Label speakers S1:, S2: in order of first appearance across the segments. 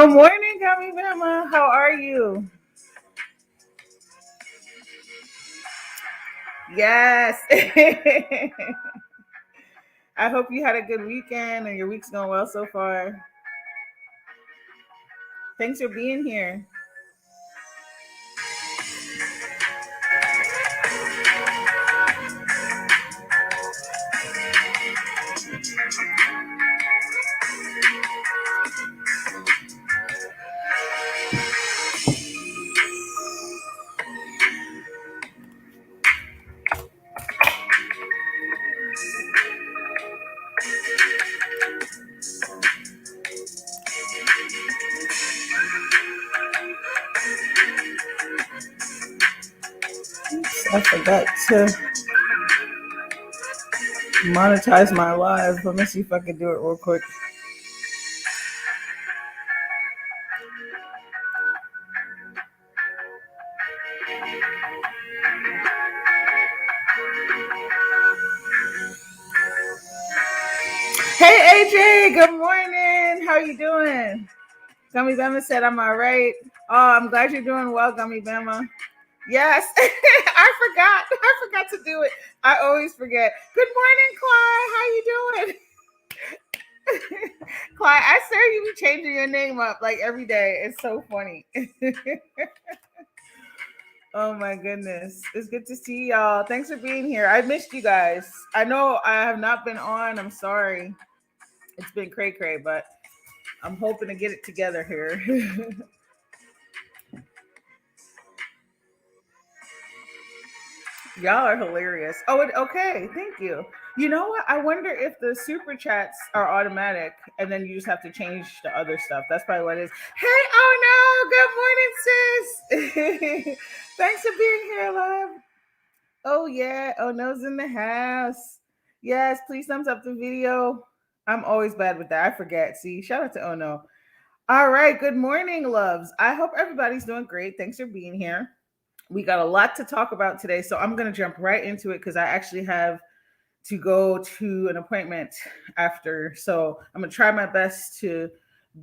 S1: Good morning, Gummy Mama. How are you? Yes. I hope you had a good weekend and your week's going well so far. Thanks for being here. I forgot to monetize my live. Let me see if I can do it real quick. Hey AJ, good morning. How you doing? Gummy Bama said I'm all right. Oh, I'm glad you're doing well, Gummy Bama. Yes, I forgot to do it. I always forget. Good morning, Clyde. How you doing? Clyde, I swear you be changing your name up like every day. It's so funny. Oh my goodness. It's good to see y'all. Thanks for being here. I missed you guys. I know I have not been on. I'm sorry. It's been cray cray, but I'm hoping to get it together here. Y'all are hilarious. Oh, okay. Thank you. You know what? I wonder if the super chats are automatic and then you just have to change the other stuff. That's probably what it is. Hey, oh no. Good morning, sis. Thanks for being here, love. Oh, yeah. Oh no's in the house. Yes, please thumbs up the video. I'm always bad with that. I forget. See, shout out to Oh no. All right. Good morning, loves. I hope everybody's doing great. Thanks for being here. We got a lot to talk about today, so I'm going to jump right into it because I actually have to go to an appointment after. So I'm going to try my best to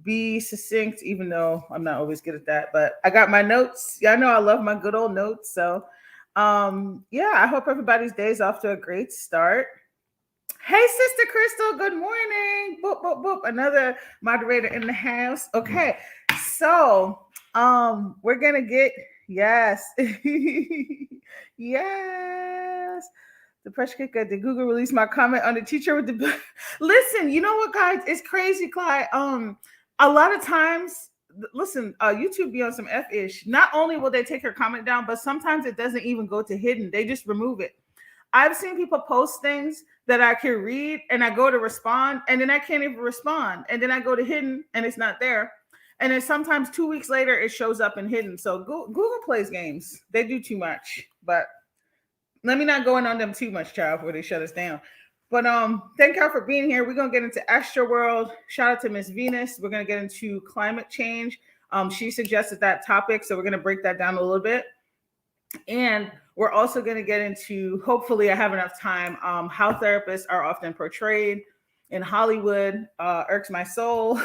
S1: be succinct, even though I'm not always good at that. But I got my notes. Y'all know I love my good old notes. So yeah, I hope everybody's day is off to a great start. Hey, Sister Crystal, good morning. Boop, boop, boop. Another moderator in the house. Okay, so we're gonna get yes. Yes. The pressure cooker, did Google release my comment on the teacher with the listen, you know what, guys? It's crazy, Clyde. A lot of times, listen, YouTube be on some F-ish. Not only will they take your comment down, but sometimes it doesn't even go to hidden. They just remove it. I've seen people post things that I can read and I go to respond and then I can't even respond. And then I go to hidden and it's not there. And then sometimes 2 weeks later it shows up in hidden. So Google plays games. They do too much. But let me not go in on them too much, child, before they shut us down. But thank y'all for being here. We're gonna get into Astroworld. Shout out to Miss Venus. We're gonna get into climate change. She suggested that topic, so we're gonna break that down a little bit. And we're also going to get into, hopefully I have enough time, how therapists are often portrayed in Hollywood. Irks my soul.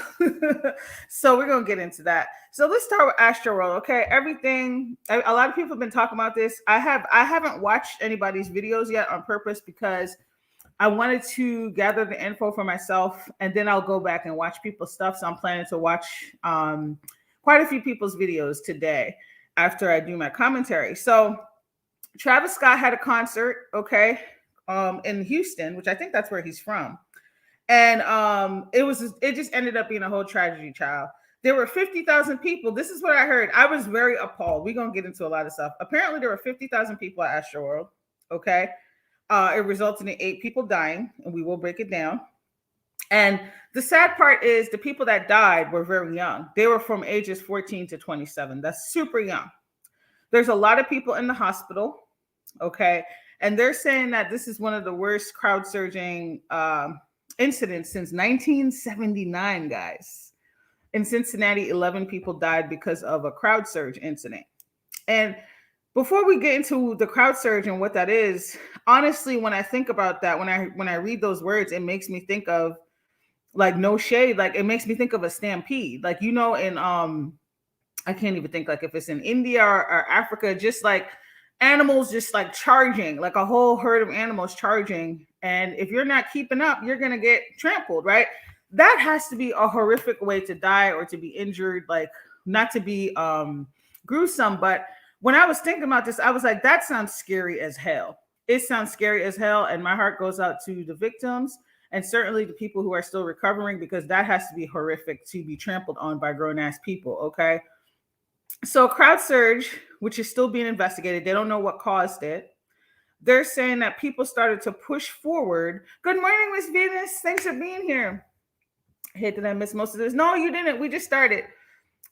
S1: So we're going to get into that. So let's start with Astroworld. Okay, everything, a lot of people have been talking about this. I haven't watched anybody's videos yet on purpose because I wanted to gather the info for myself and then I'll go back and watch people's stuff. So I'm planning to watch quite a few people's videos today after I do my commentary. So Travis Scott had a concert, okay, in Houston, which I think that's where he's from. And it just ended up being a whole tragedy, child. There were 50,000 people. This is what I heard. I was very appalled. We're going to get into a lot of stuff. Apparently, there were 50,000 people at Astroworld, okay? It resulted in 8 people dying, and we will break it down. And the sad part is the people that died were very young. They were from ages 14 to 27. That's super young. There's a lot of people in the hospital, okay? And they're saying that this is one of the worst crowd surging incidents since 1979, guys. In Cincinnati, 11 people died because of a crowd surge incident. And before we get into the crowd surge and what that is, honestly, when I think about that, when I read those words, it makes me think of Like no shade, like it makes me think of a stampede. Like in I can't even think like if it's in India or Africa, just like animals just like charging, like a whole herd of animals charging. And if you're not keeping up, you're gonna get trampled, right? That has to be a horrific way to die or to be injured, like not to be gruesome. But when I was thinking about this, I was like, that sounds scary as hell. It sounds scary as hell. And my heart goes out to the victims and certainly the people who are still recovering, because that has to be horrific to be trampled on by grown ass people. Okay. So crowd surge, which is still being investigated, they don't know what caused it. They're saying that people started to push forward. Good morning, Miss Venus. Thanks for being here. Hey, did I miss most of this? No, you didn't. We just started.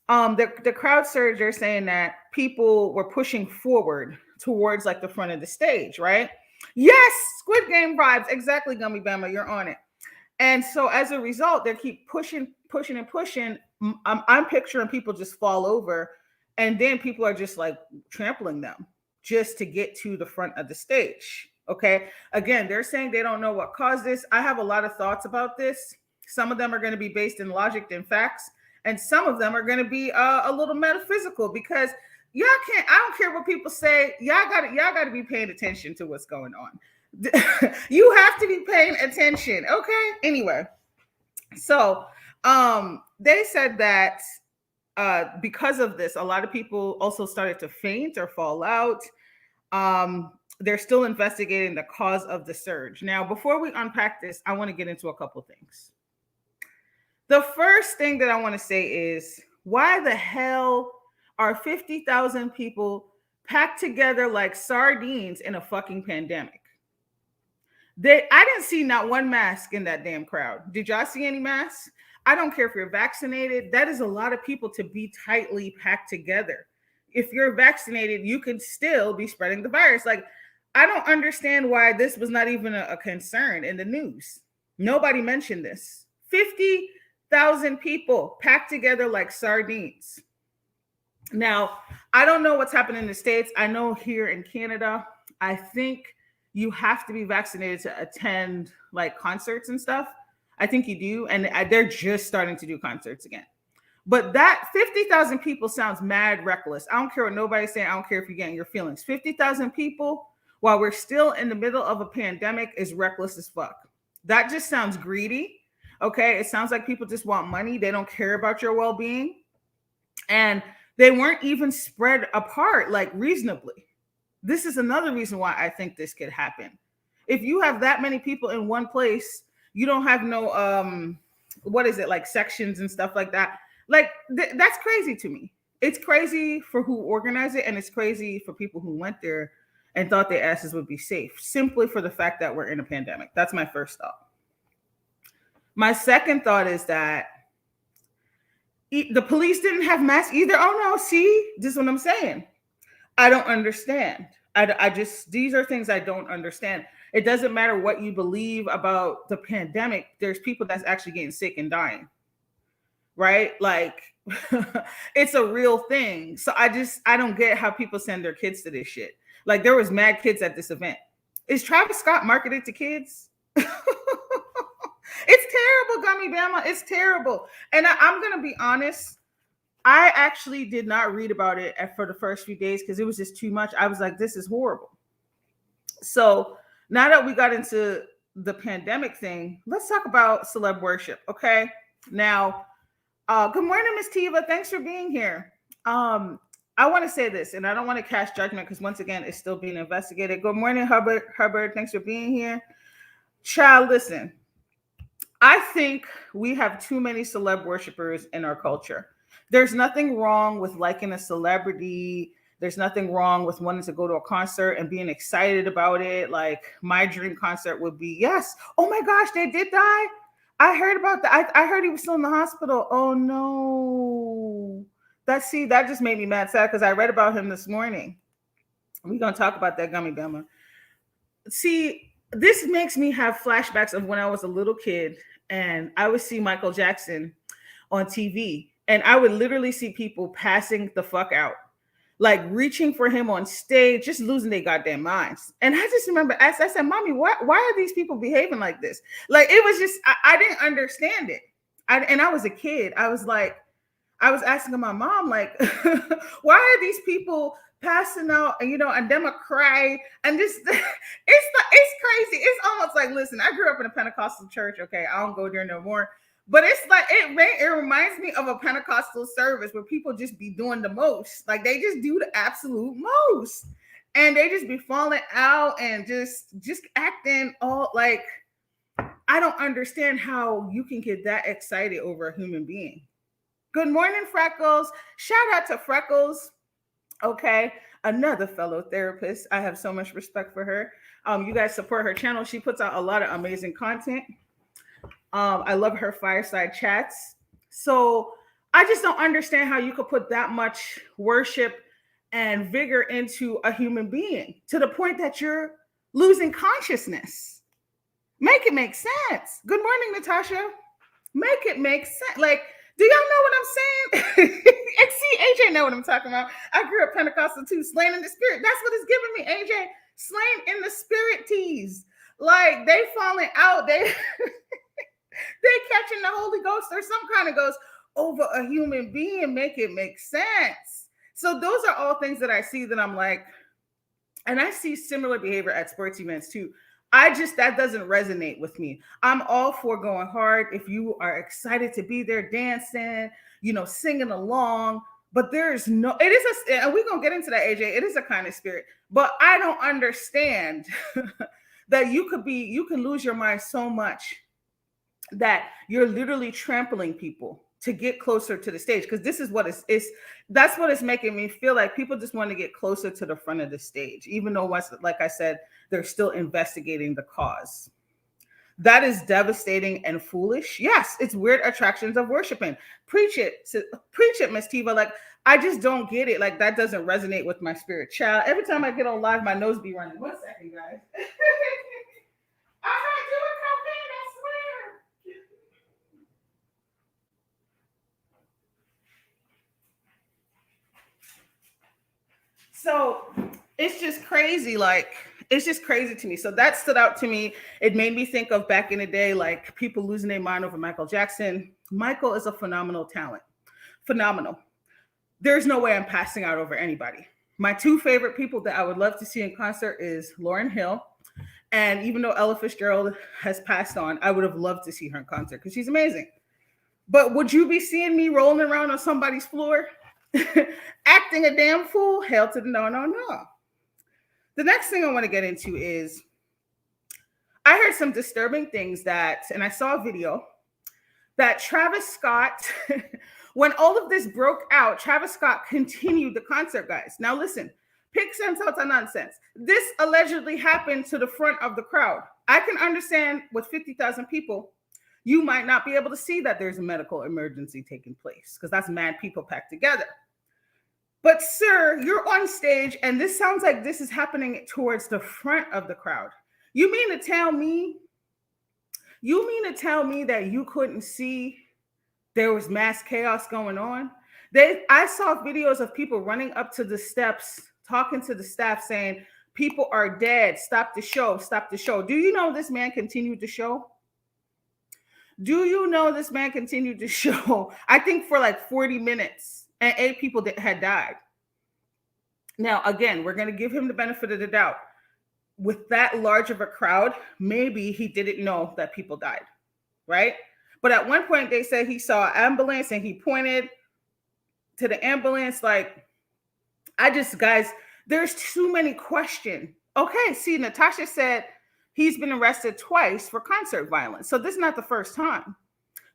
S1: The crowd surge, they're saying that people were pushing forward towards like the front of the stage, right? Yes, Squid Game vibes. Exactly, Gummy Bama. You're on it. And so as a result, they keep pushing, pushing, and pushing. I'm picturing people just fall over, and then people are just like trampling them just to get to the front of the stage. Okay. Again, they're saying they don't know what caused this. I have a lot of thoughts about this. Some of them are going to be based in logic and facts, and some of them are going to be a little metaphysical, because y'all can't. I don't care what people say. Y'all got to be paying attention to what's going on. You have to be paying attention. Okay. Anyway, so they said that because of this, a lot of people also started to faint or fall out. They're still investigating the cause of the surge. Now, before we unpack this, I want to get into a couple things. The first thing that I want to say is, why the hell are 50,000 people packed together like sardines in a fucking pandemic? I didn't see not one mask in that damn crowd. Did y'all see any masks? I don't care if you're vaccinated. That is a lot of people to be tightly packed together. If you're vaccinated, you can still be spreading the virus. Like, I don't understand why this was not even a concern in the news. Nobody mentioned this. 50,000 people packed together like sardines. Now, I don't know what's happening in the States. I know here in Canada, I think you have to be vaccinated to attend like concerts and stuff. I think you do. And they're just starting to do concerts again. But that 50,000 people sounds mad reckless. I don't care what nobody's saying. I don't care if you're getting your feelings. 50,000 people while we're still in the middle of a pandemic is reckless as fuck. That just sounds greedy. Okay. It sounds like people just want money. They don't care about your well-being. And they weren't even spread apart like reasonably. This is another reason why I think this could happen. If you have that many people in one place, you don't have no what is it, like sections and stuff like that. Like that's crazy to me. It's crazy for who organized it, and it's crazy for people who went there and thought their asses would be safe, simply for the fact that we're in a pandemic. That's my first thought. My second thought is that the police didn't have masks either. Oh no, see, this is what I'm saying. I don't understand. I just, these are things I don't understand. It doesn't matter what you believe about the pandemic. There's people that's actually getting sick and dying, right? Like it's a real thing. So I don't get how people send their kids to this shit. Like there was mad kids at this event. Is Travis Scott marketed to kids? It's terrible, Gummy Bama. It's terrible. And I'm going to be honest. I actually did not read about it for the first few days because it was just too much. I was like, this is horrible. So now that we got into the pandemic thing, let's talk about celeb worship. Okay. Now, good morning, Miss Tiva. Thanks for being here. I want to say this, and I don't want to cast judgment because once again, it's still being investigated. Good morning, Hubbard. Hubbard, thanks for being here. Child, listen, I think we have too many celeb worshipers in our culture. There's nothing wrong with liking a celebrity. There's nothing wrong with wanting to go to a concert and being excited about it. Like my dream concert would be, yes. Oh my gosh, they did die. I heard about that. I heard he was still in the hospital. Oh no. That just made me mad sad because I read about him this morning. We're going to talk about that, Gummy Bama. See, this makes me have flashbacks of when I was a little kid and I would see Michael Jackson on TV. And I would literally see people passing the fuck out. like reaching for him on stage, just losing their goddamn minds. And I just remember, I said, Mommy, why are these people behaving like this? Like, it was just, I didn't understand it. And I was a kid. I was like, I was asking my mom, like, why are these people passing out and, and them a cry and this, it's crazy. It's almost like, listen, I grew up in a Pentecostal church. Okay. I don't go there no more. But it's like, it reminds me of a Pentecostal service where people just be doing the most. Like, they just do the absolute most. And they just be falling out and just acting all like, I don't understand how you can get that excited over a human being. Good morning, Freckles. Shout out to Freckles. Okay. Another fellow therapist. I have so much respect for her. You guys support her channel. She puts out a lot of amazing content. I love her fireside chats. So I just don't understand how you could put that much worship and vigor into a human being to the point that you're losing consciousness. Make it make sense. Good morning, Natasha. Make it make sense. Like, do y'all know what I'm saying? See, AJ know what I'm talking about. I grew up Pentecostal too, slain in the spirit. That's what it's giving me, AJ. Slain in the spirit tease. Like, they falling out. They catching the Holy Ghost or some kind of ghost over a human being. Make it make sense. So those are all things that I see that I'm like, and I see similar behavior at sports events too. That doesn't resonate with me. I'm all for going hard. If you are excited to be there dancing, singing along, but there's no, it is and we're going to get into that, AJ. It is a kind of spirit, but I don't understand that you can lose your mind so much that you're literally trampling people to get closer to the stage. Because this is what that's what it's making me feel like. People just want to get closer to the front of the stage, even though once, like I said, they're still investigating the cause. That is devastating and foolish. Yes, it's weird attractions of worshiping. Preach it, Miss Tiva. Like, I just don't get it. Like, that doesn't resonate with my spirit. Child, every time I get on live, my nose be running. 1 second, guys. I'm not doing cocaine, I swear. So it's just crazy. Like, it's just crazy to me. So that stood out to me. It made me think of back in the day, like people losing their mind over Michael Jackson. Michael is a phenomenal talent. Phenomenal. There's no way I'm passing out over anybody. My two favorite people that I would love to see in concert is Lauryn Hill. And even though Ella Fitzgerald has passed on, I would have loved to see her in concert because she's amazing. But would you be seeing me rolling around on somebody's floor acting a damn fool? Hell to the no, no, no. The next thing I want to get into is I heard some disturbing things and I saw a video that Travis Scott, when all of this broke out, Travis Scott continued the concert, guys. Now listen, pick sense out of nonsense. This allegedly happened to the front of the crowd. I can understand with 50,000 people, you might not be able to see that there's a medical emergency taking place because that's mad people packed together. But sir, you're on stage and this sounds like this is happening towards the front of the crowd. You mean to tell me that you couldn't see there was mass chaos going on? I saw videos of people running up to the steps, talking to the staff saying, people are dead. Stop the show. Stop the show. Do you know this man continued to show? Do you know this man continued to show? I think for like 40 minutes. And 8 people that had died. Now, again, we're going to give him the benefit of the doubt. With that large of a crowd, maybe he didn't know that people died, right? But at one point, they said he saw an ambulance and he pointed to the ambulance. Like, guys, there's too many questions. Okay, see, Natasha said he's been arrested twice for concert violence. So this is not the first time.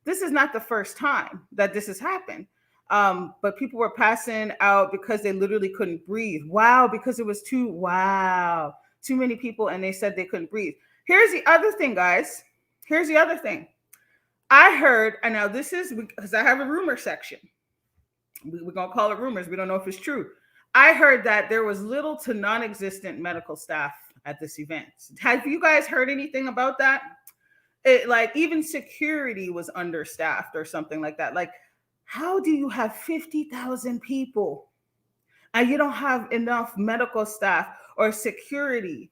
S1: This is not the first time that this has happened. But people were passing out because they literally couldn't breathe. Wow, because it was too many people and they said they couldn't breathe. Here's the other thing, guys. Here's the other thing. I heard, and now this is because I have a rumor section. We're going to call it rumors. We don't know if it's true. I heard that there was little to non-existent medical staff at this event. Have you guys heard anything about that? Like even security was understaffed or something like that. Like, how do you have 50,000 people and you don't have enough medical staff or security.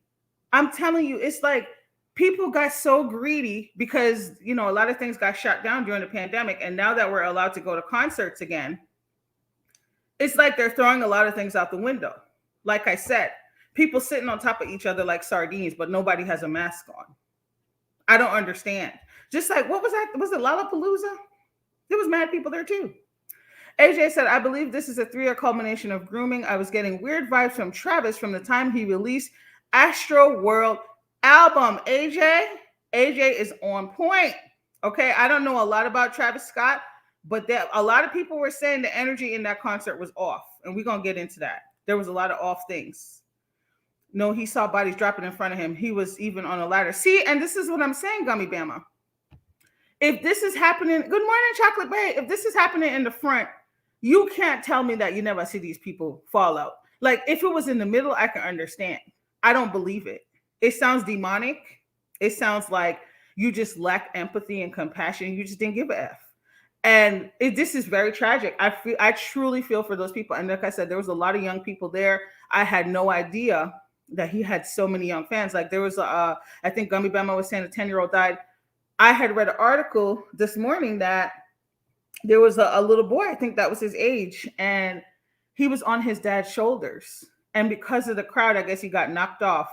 S1: I'm telling you, it's like people got so greedy because, a lot of things got shut down during the pandemic. And now that we're allowed to go to concerts again, it's like they're throwing a lot of things out the window. Like I said, people sitting on top of each other like sardines, but nobody has a mask on. I don't understand. Just like, what was that? Was it Lollapalooza? There was mad people there too. AJ said, I believe this is a 3-year culmination of grooming. I was getting weird vibes from Travis from the time he released Astroworld album. AJ is on point. Okay, I don't know a lot about Travis Scott, but a lot of people were saying the energy in that concert was off, and we're gonna get into that. There was a lot of off things. No, he saw bodies dropping in front of him. He was even on a ladder. See, and this is what I'm saying, Gummy Bama. If this is happening, good morning, Chocolate Bay. If this is happening in the front, you can't tell me that you never see these people fall out. Like, if it was in the middle, I can understand. I don't believe it. It sounds demonic. It sounds like you just lack empathy and compassion. You just didn't give a F. And this is very tragic. I truly feel for those people. And like I said, there was a lot of young people there. I had no idea that he had so many young fans. Like, there was I think Gummy Bama was saying a 10-year-old died. I had read an article this morning that there was a little boy, I think that was his age, and he was on his dad's shoulders. And because of the crowd, I guess he got knocked off.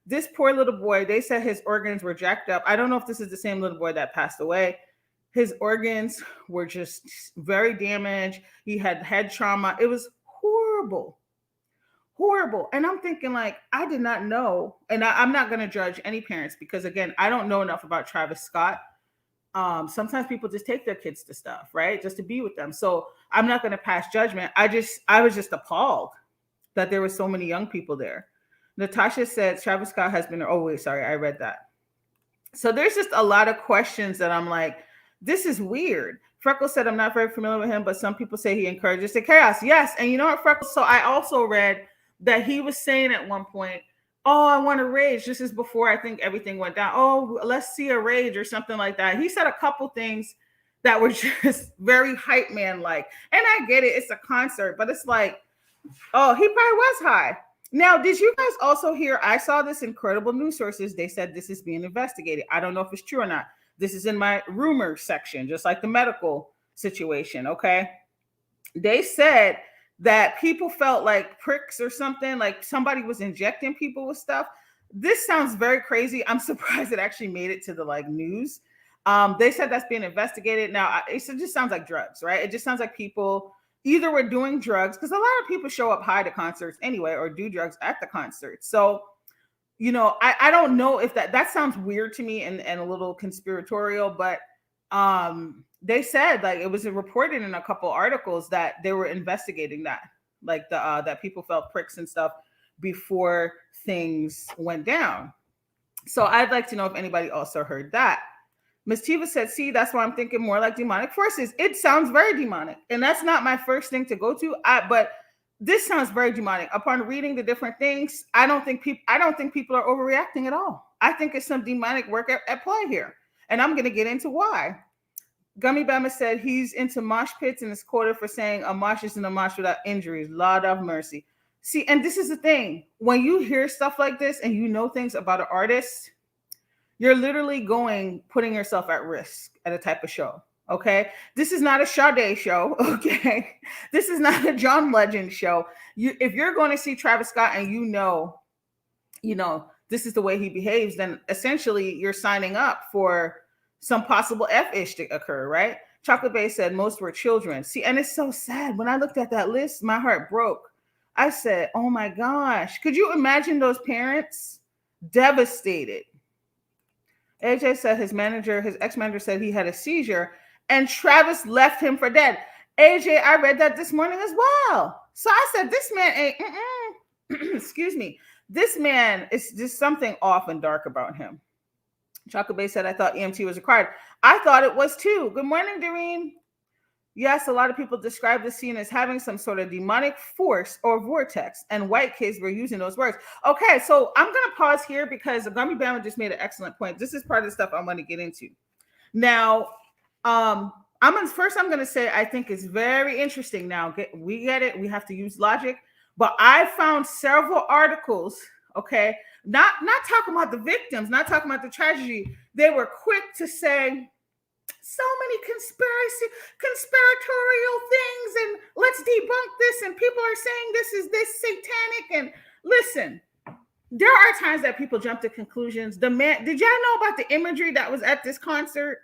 S1: This poor little boy, they said his organs were jacked up. I don't know if this is the same little boy that passed away. His organs were just very damaged. He had head trauma. It was horrible. Horrible. And I'm thinking, like, I did not know. And I'm not going to judge any parents because, again, I don't know enough about Travis Scott. Sometimes people just take their kids to stuff, right? Just to be with them. So I'm not going to pass judgment. I was just appalled that there were so many young people there. Natasha said Travis Scott has been, oh wait, sorry, I read that. So there's just a lot of questions that I'm like, this is weird. Freckles said, I'm not very familiar with him, but some people say he encourages the chaos. Yes. And you know what, Freckles? So I also read that he was saying at one point, oh, I want to rage. This is before I think everything went down. Oh, let's see a rage or something like that. He said a couple things that were just very hype man like. And I get it. It's a concert, but it's like, oh, he probably was high. Now, did you guys also hear? I saw this in credible news sources. They said this is being investigated. I don't know if it's true or not. This is in my rumors section, just like the medical situation. Okay. They said that people felt like pricks or something, like somebody was injecting people with stuff. This sounds very crazy. I'm surprised it actually made it to the news. They said that's being investigated. Now, it just sounds like drugs, right? It just sounds like people either were doing drugs, because a lot of people show up high to concerts anyway, or do drugs at the concert. So, I don't know if that sounds weird to me and a little conspiratorial, but they said it was reported in a couple articles that they were investigating that, that people felt pricks and stuff before things went down. So I'd like to know if anybody also heard that. Miss Tiva said, see, that's why I'm thinking more like demonic forces. It sounds very demonic. And that's not my first thing to go to. But this sounds very demonic. Upon reading the different things, I don't think people are overreacting at all. I think it's some demonic work at play here. And I'm going to get into why. Gummy Bama said he's into mosh pits and is quoted for saying a mosh isn't a mosh without injuries. Lord of mercy. See, and this is the thing. When you hear stuff like this and you know things about an artist, you're literally putting yourself at risk at a type of show. Okay. This is not a Sade show. Okay. This is not a John Legend show. If you're going to see Travis Scott and you know, this is the way he behaves, then essentially you're signing up for some possible F-ish to occur, right? Chocolate Bay said most were children. See, and it's so sad. When I looked at that list, my heart broke. I said, oh my gosh, could you imagine those parents? Devastated. AJ said his ex-manager said he had a seizure and Travis left him for dead. AJ, I read that this morning as well. So I said, this man ain't, excuse me. This man is just something off and dark about him. Chocolate Bay said, I thought EMT was required. I thought it was too. Good morning, Doreen. Yes, a lot of people describe the scene as having some sort of demonic force or vortex, and white kids were using those words. Okay, so I'm going to pause here because Gummy Bama just made an excellent point. This is part of the stuff I want to get into. Now, I'm going to say I think it's very interesting. Now, we get it. We have to use logic. But I found several articles, okay, not talking about the victims, not talking about the tragedy. They were quick to say so many conspiratorial things, and let's debunk this, and people are saying this is this satanic. And listen, there are times that people jump to conclusions. The man, did y'all know about the imagery that was at this concert?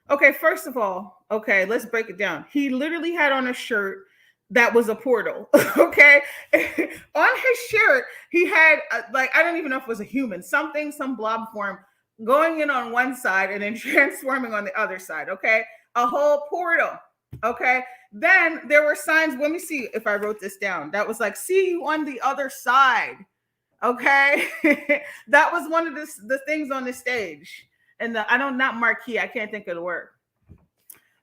S1: Okay, first of all, okay, let's break it down. He literally had on a shirt that was a portal. Okay, on his shirt, he had like, I don't even know if it was a human, something, some blob form going in on one side and then transforming on the other side. Okay, a whole portal. Okay, then there were signs. Let me see if I wrote this down. That was like, see you on the other side. Okay, that was one of the things on the stage. And I don't, not marquee, I can't think of the word.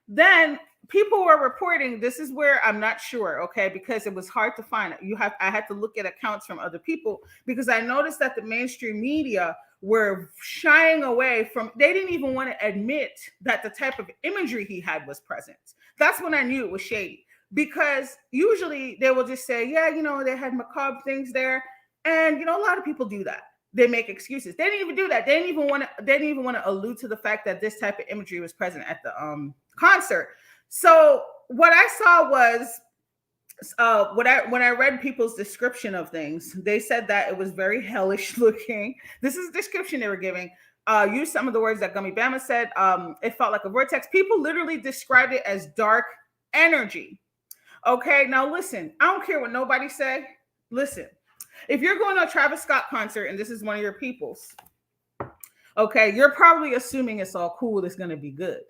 S1: Then people were reporting, this is where I'm not sure, okay, because it was hard to find. I had to look at accounts from other people, because I noticed that the mainstream media were shying away from, they didn't even want to admit that the type of imagery he had was present. That's when I knew it was shady, because usually they will just say, yeah, they had macabre things there. And a lot of people do that. They make excuses. They didn't even do that. They didn't even want to allude to the fact that this type of imagery was present at the concert. So what I saw was when I read people's description of things, they said that it was very hellish looking. This is the description they were giving. Use some of the words that Gummy Bama said. It felt like a vortex. People literally described it as dark energy. Okay, now listen, I don't care what nobody say. Listen, if you're going to a Travis Scott concert and this is one of your peoples, okay, you're probably assuming it's all cool, it's going to be good.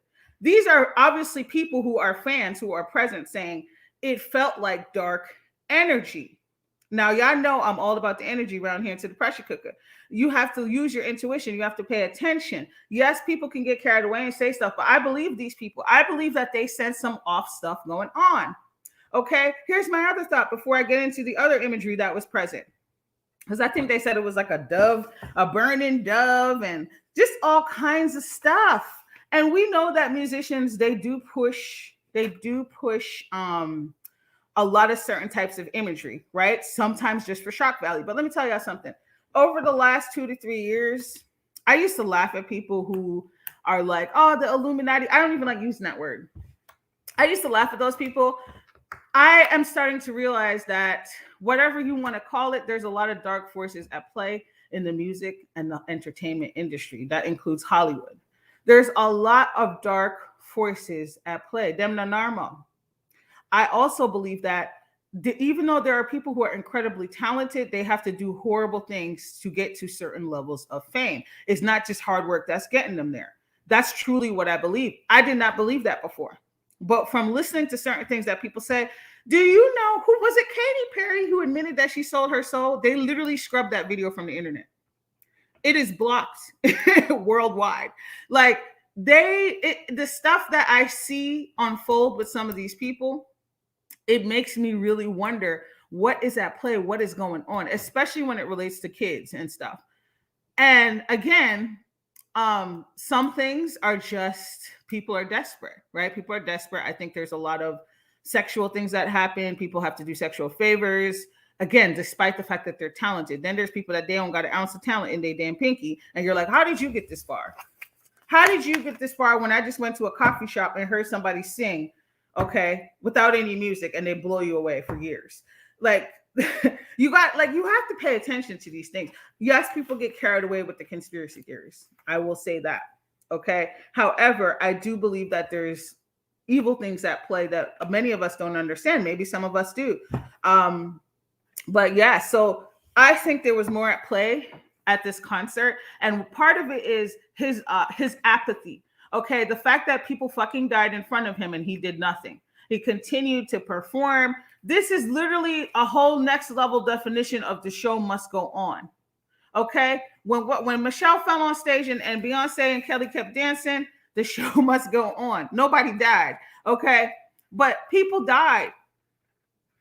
S1: These are obviously people who are fans who are present saying it felt like dark energy. Now, y'all know I'm all about the energy around here into the pressure cooker. You have to use your intuition. You have to pay attention. Yes, people can get carried away and say stuff, but I believe these people. I believe that they sense some off stuff going on. Okay, here's my other thought before I get into the other imagery that was present. Because I think they said it was like a dove, a burning dove, and just all kinds of stuff. And we know that musicians, they do push a lot of certain types of imagery, right? Sometimes just for shock value. But let me tell y'all something. Over the last 2 to 3 years, I used to laugh at people who are like, oh, the Illuminati. I don't even like using that word. I used to laugh at those people. I am starting to realize that whatever you want to call it, there's a lot of dark forces at play in the music and the entertainment industry. That includes Hollywood. There's a lot of dark forces at play. Them na normal. I also believe that even though there are people who are incredibly talented, they have to do horrible things to get to certain levels of fame. It's not just hard work that's getting them there. That's truly what I believe. I did not believe that before. But from listening to certain things that people say, do you know who was it? Katy Perry, who admitted that she sold her soul. They literally scrubbed that video from the internet. It is blocked worldwide. Like the stuff that I see unfold with some of these people, it makes me really wonder what is at play, what is going on, especially when it relates to kids and stuff. And again, some things are just, people are desperate, right? People are desperate. I think there's a lot of sexual things that happen. People have to do sexual favors. Again, despite the fact that they're talented. Then there's people that they don't got an ounce of talent in their damn pinky. And you're like, how did you get this far? How did you get this far when I just went to a coffee shop and heard somebody sing, okay, without any music, and they blow you away for years? Like, you have to pay attention to these things. Yes, people get carried away with the conspiracy theories. I will say that. Okay. However, I do believe that there's evil things at play that many of us don't understand. Maybe some of us do. But yeah, so I think there was more at play at this concert. And part of it is his apathy. Okay. The fact that people fucking died in front of him and he did nothing. He continued to perform. This is literally a whole next level definition of the show must go on. Okay. When Michelle fell on stage and Beyonce and Kelly kept dancing, the show must go on. Nobody died. Okay. But people died.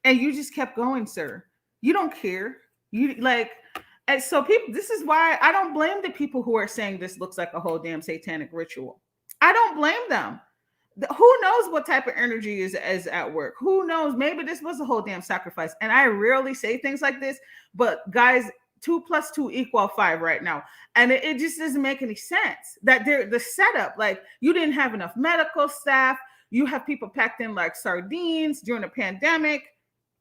S1: And you just kept going, sir. You don't care. And so people, this is why I don't blame the people who are saying this looks like a whole damn satanic ritual. I don't blame them. Who knows what type of energy is at work? Who knows? Maybe this was a whole damn sacrifice. And I rarely say things like this, but guys, 2 + 2 = 5 right now. And it just doesn't make any sense that the setup, like you didn't have enough medical staff. You have people packed in like sardines during a pandemic.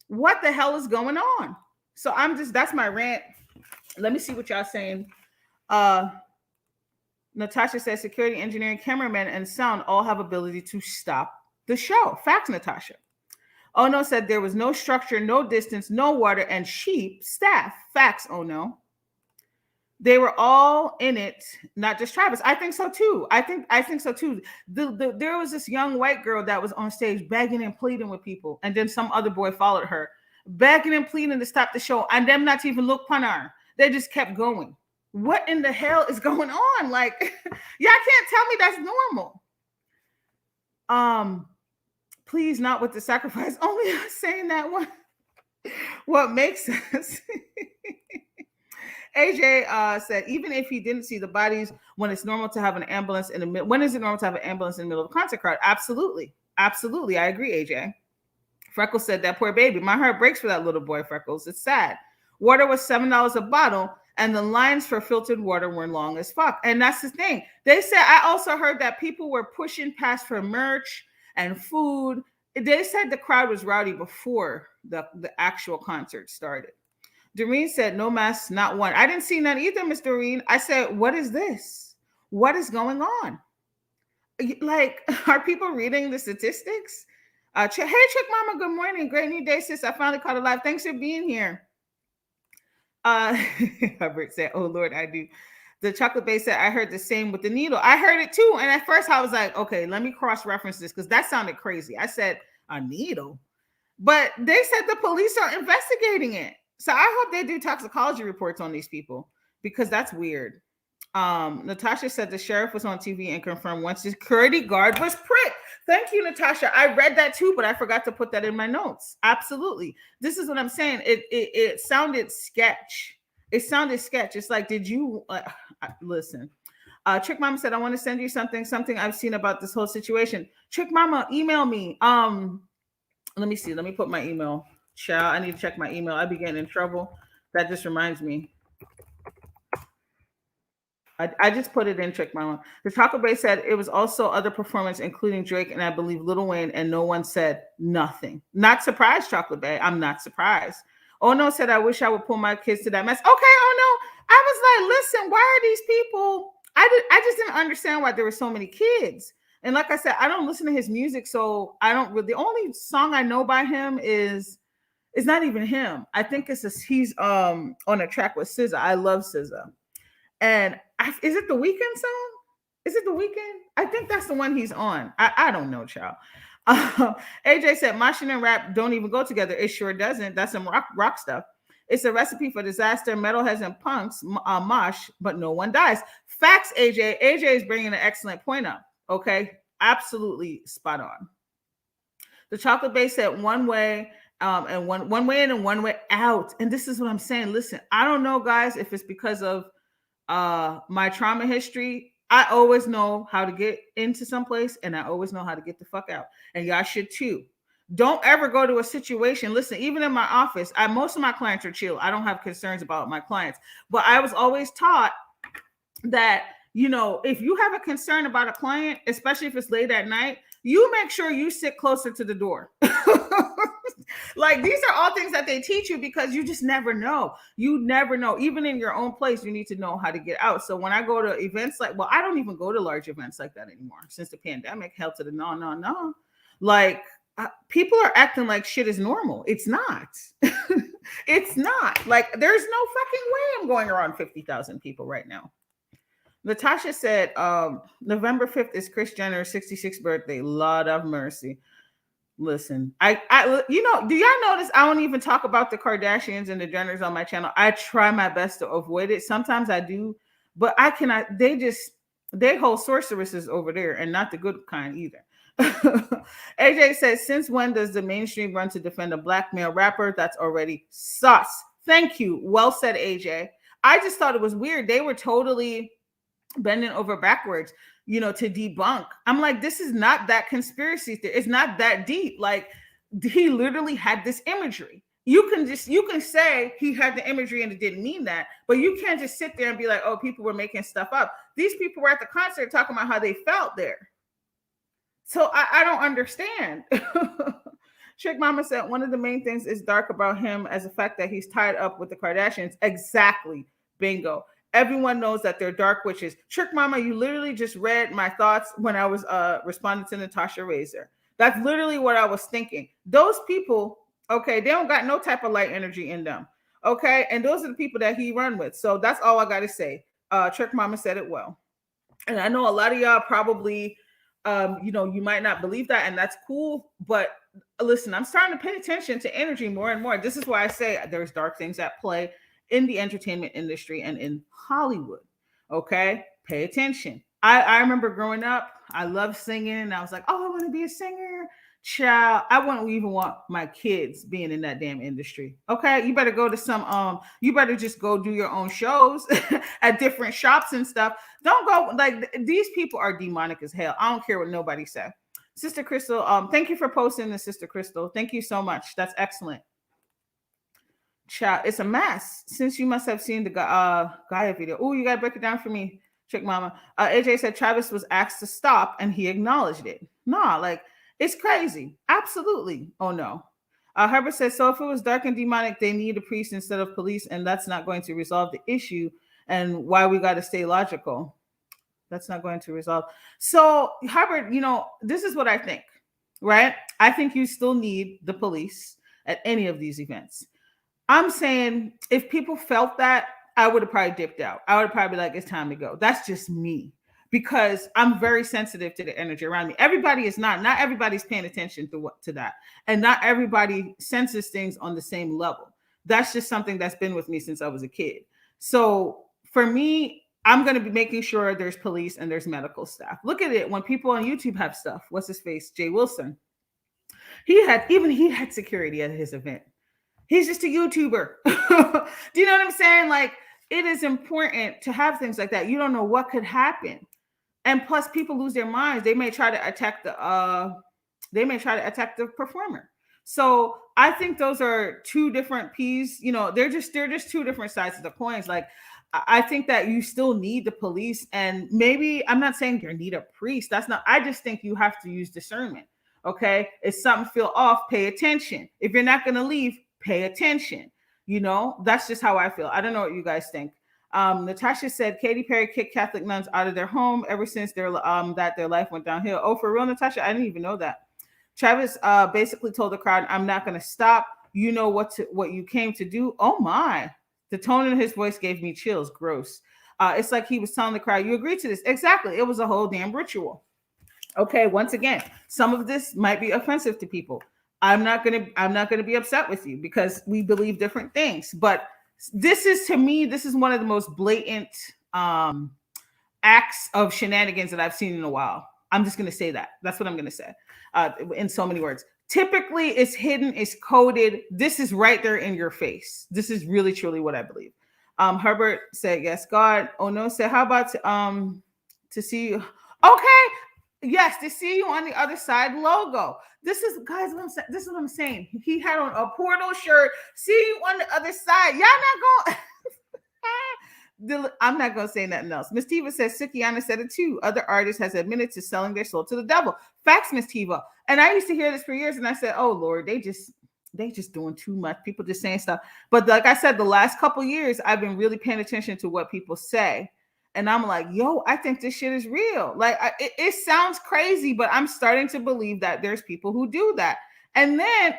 S1: What the hell is going on? So that's my rant. Let me see what y'all saying. Natasha says security, engineering, cameraman, and sound all have ability to stop the show. Facts, Natasha. Oh no said there was no structure, no distance, no water, and sheep staff. Facts, oh no. They were all in it, not just Travis. I think so too. I think so too. There was this young white girl that was on stage begging and pleading with people, and then some other boy followed her, begging and pleading to stop the show, and them not even look upon her. They just kept going. What in the hell is going on? Like, y'all can't tell me that's normal. Please, not with the sacrifice. Only us saying that one. What makes sense? AJ said, even if he didn't see the bodies, when it's normal to have an ambulance in the middle, when is it normal to have an ambulance in the middle of a concert crowd? Absolutely. Absolutely. I agree, AJ. Freckles said, that poor baby. My heart breaks for that little boy, Freckles. It's sad. Water was $7 a bottle, and the lines for filtered water were long as fuck. And that's the thing. They said, I also heard that people were pushing past for merch and food. They said the crowd was rowdy before the actual concert started. Doreen said, no masks, not one. I didn't see none either, Miss Doreen. I said, what is this? What is going on? Like, are people reading the statistics? Hey, Chick Mama, good morning. Great new day, sis. I finally caught it live. Thanks for being here. Hubbard said, oh, Lord, I do. The chocolate base said, I heard the same with the needle. I heard it too. And at first I was like, okay, let me cross-reference this because that sounded crazy. I said, a needle? But they said the police are investigating it. So I hope they do toxicology reports on these people because that's weird. Natasha said the sheriff was on TV and confirmed one security guard was pricked. Thank you, Natasha. I read that too, but I forgot to put that in my notes. Absolutely. This is what I'm saying. It sounded sketch. It sounded sketch. It's like, did you listen? Trick Mama said, I want to send you something I've seen about this whole situation. Trick Mama, email me. Let me see. Let me put my email. Child, I need to check my email. I'd be getting in trouble. That just reminds me. I just put it in, Trick Mama. The Chocolate Bay said it was also other performers, including Drake and I believe Lil Wayne, and no one said nothing. Not surprised, Chocolate Bay. I'm not surprised. Oh no said, I wish I would pull my kids to that mess. Okay, oh no. I was like, listen, why are these people? I just didn't understand why there were so many kids. And like I said, I don't listen to his music, so I don't really. The only song I know by him is it's not even him. I think he's on a track with SZA. I love SZA. And is it the Weeknd song? Is it the Weeknd? I think that's the one he's on. I don't know, child. AJ said, moshing and rap don't even go together. It sure doesn't. That's some rock stuff. It's a recipe for disaster. Metalheads and punks mosh, but no one dies. Facts, AJ. AJ is bringing an excellent point up. Okay, absolutely spot on. The Chocolate Bay said one way and one way in and one way out. And this is what I'm saying. Listen, I don't know, guys, if it's because of my trauma history. I always know how to get into someplace and I always know how to get the fuck out. And y'all should too. Don't ever go to a situation. Listen, even in my office, most of my clients are chill. I don't have concerns about my clients, but I was always taught that, you know, if you have a concern about a client, especially if it's late at night, you make sure you sit closer to the door. Like, these are all things that they teach you because you just never know. You never know. Even in your own place, you need to know how to get out. So when I go to events like, I don't even go to large events like that anymore. Since the pandemic, hell to the no. Like, people are acting like shit is normal. It's not. It's not. Like, there's no fucking way I'm going around 50,000 people right now. Natasha said, November 5th is Kris Jenner's 66th birthday. Lord of mercy. Listen, I do y'all notice I don't even talk about the Kardashians and the Jenners on my channel? I try my best to avoid it. Sometimes I do, but I cannot. They hold sorceresses over there and not the good kind either. AJ says, since when does the mainstream run to defend a black male rapper? That's already sus. Thank you. Well said, AJ. I just thought it was weird. They were totally bending over backwards, to debunk. I'm like, this is not that conspiracy theory. It's not that deep. Like, he literally had this imagery. You can say he had the imagery and it didn't mean that, but you can't just sit there and be like, oh, people were making stuff up. These people were at the concert talking about how they felt there. So I don't understand. Trick Mama said one of the main things is dark about him as the fact that he's tied up with the Kardashians. Exactly. Bingo. Everyone knows that they're dark witches. Trick Mama, you literally just read my thoughts when I was responding to Natasha Razor. That's literally what I was thinking. Those people, okay, they don't got no type of light energy in them. Okay. And those are the people that he run with. So that's all I got to say. Trick Mama said it well. And I know a lot of y'all probably, you might not believe that, and that's cool. But listen, I'm starting to pay attention to energy more and more. This is why I say there's dark things at play in the entertainment industry and in Hollywood. Okay, pay attention. I remember growing up, I loved singing, and I was like, oh, I want to be a singer. Child, I wouldn't even want my kids being in that damn industry. Okay, you better go to you better just go do your own shows at different shops and stuff. Don't go, like, these people are demonic as hell. I don't care what nobody says. Sister Crystal, thank you for posting this, Sister Crystal. Thank you so much. That's excellent. Child, it's a mess. Since you must have seen the Gaia video. Oh, you gotta break it down for me, Trick Mama. AJ said Travis was asked to stop and he acknowledged it. Nah, like, it's crazy. Absolutely. Oh no. Herbert says, so if it was dark and demonic, they need a priest instead of police, and that's not going to resolve the issue. And why we got to stay logical. That's not going to resolve. So, Herbert, this is what I think, right? I think you still need the police at any of these events. I'm saying if people felt that, I would have probably dipped out. I would have probably be like, it's time to go. That's just me. Because I'm very sensitive to the energy around me. Everybody is not everybody's paying attention to that. And not everybody senses things on the same level. That's just something that's been with me since I was a kid. So for me, I'm going to be making sure there's police and there's medical staff. Look at it. When people on YouTube have stuff, what's his face? Jay Wilson. He had security at his event. He's just a YouTuber. Do you know what I'm saying? Like, it is important to have things like that. You don't know what could happen. And plus, people lose their minds. They may try to attack the performer. So I think those are two different P's. They're just two different sides of the coins. Like, I think that you still need the police, and maybe I'm not saying you need a priest. That's not. I just think you have to use discernment. Okay, if something feel off, pay attention. If you're not going to leave, pay attention. That's just how I feel. I don't know what you guys think. Natasha said Katy Perry kicked Catholic nuns out of their home ever since their life went downhill. Oh, for real, Natasha? I didn't even know that. Travis basically told the crowd, I'm not going to stop. You know what you came to do. Oh my. The tone in his voice gave me chills. Gross. It's like he was telling the crowd, you agreed to this. Exactly. It was a whole damn ritual. Okay, once again, some of this might be offensive to people. I'm not gonna be upset with you because we believe different things. But this is one of the most blatant acts of shenanigans that I've seen in a while. I'm just gonna say that. That's what I'm gonna say in so many words. Typically, it's hidden, it's coded. This is right there in your face. This is really, truly what I believe. Herbert said, yes, God. Oh no, said, how about to see you? Okay. Yes, to see you on the other side logo. This is, guys, this is what I'm saying. He had on a Portal shirt. See you on the other side. Y'all not going. I'm not going to say nothing else. Miss Tiva says, Sukiana said it too. Other artists has admitted to selling their soul to the devil. Facts, Miss Tiva. And I used to hear this for years, and I said, oh, Lord, they just doing too much. People just saying stuff. But like I said, the last couple years, I've been really paying attention to what people say. And I'm like, yo, I think this shit is real. Like, it sounds crazy, but I'm starting to believe that there's people who do that. And then,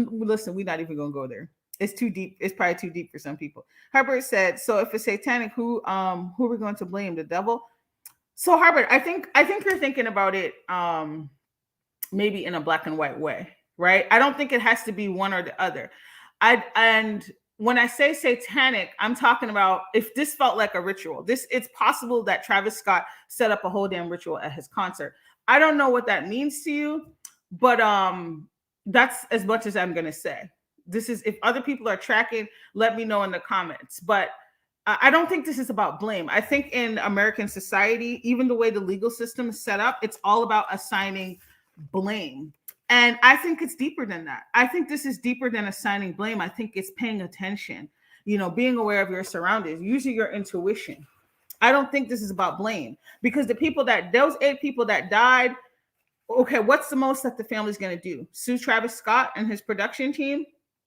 S1: listen, we're not even going to go there. It's too deep. It's probably too deep for some people. Herbert said, so if it's satanic, who are we going to blame? The devil? So, Herbert, I think you're thinking about it maybe in a black and white way, right? I don't think it has to be one or the other. And when I say satanic, I'm talking about if this felt like a ritual. It's possible that Travis Scott set up a whole damn ritual at his concert. I don't know what that means to you, but that's as much as I'm going to say. This is, if other people are tracking, let me know in the comments. But I don't think this is about blame. I think in American society, even the way the legal system is set up, it's all about assigning blame. And I think it's deeper than that. I think this is deeper than assigning blame. I think it's paying attention, being aware of your surroundings, using your intuition. I don't think this is about blame because those 8 people that died, okay, what's the most that the family's going to do? Sue Travis Scott and his production team?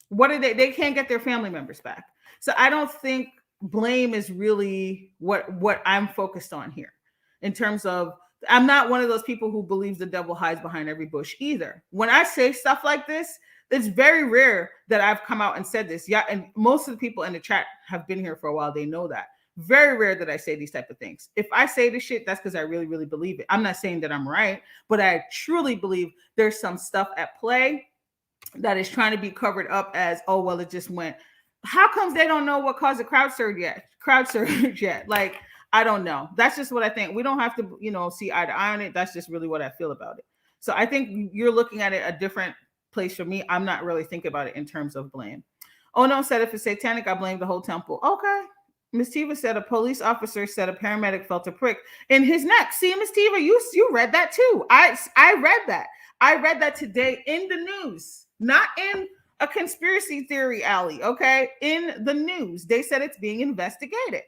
S1: What are they? They can't get their family members back. So I don't think blame is really what I'm focused on here in terms of I'm not one of those people who believes the devil hides behind every bush either. When I say stuff like this, it's very rare that I've come out and said this. Yeah, and most of the people in the chat have been here for a while. They know that. Very rare that I say these type of things. If I say this shit, that's because I really, really believe it. I'm not saying that I'm right, but I truly believe there's some stuff at play that is trying to be covered up as, oh, well, it just went. How comes they don't know what caused the crowd surge yet? Like, I don't know. That's just what I think. We don't have to, see eye to eye on it. That's just really what I feel about it. So I think you're looking at it a different place from me. I'm not really thinking about it in terms of blame. Oh, no, said if it's satanic, I blame the whole temple. Okay. Miss Tiva said a police officer said a paramedic felt a prick in his neck. See, Miss Tiva, you read that too. I read that. I read that today in the news, not in a conspiracy theory alley, okay? In the news. They said it's being investigated.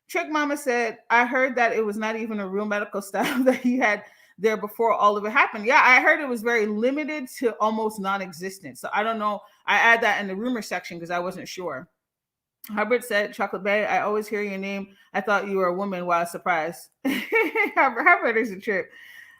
S1: Trick Mama said, I heard that it was not even a real medical staff that he had there before all of it happened. Yeah, I heard it was very limited to almost non-existent. So I don't know. I add that in the rumor section because I wasn't sure. Hubbard said, Chocolate Bay, I always hear your name. I thought you were a woman. Wow, surprise. Hubbard is a trip.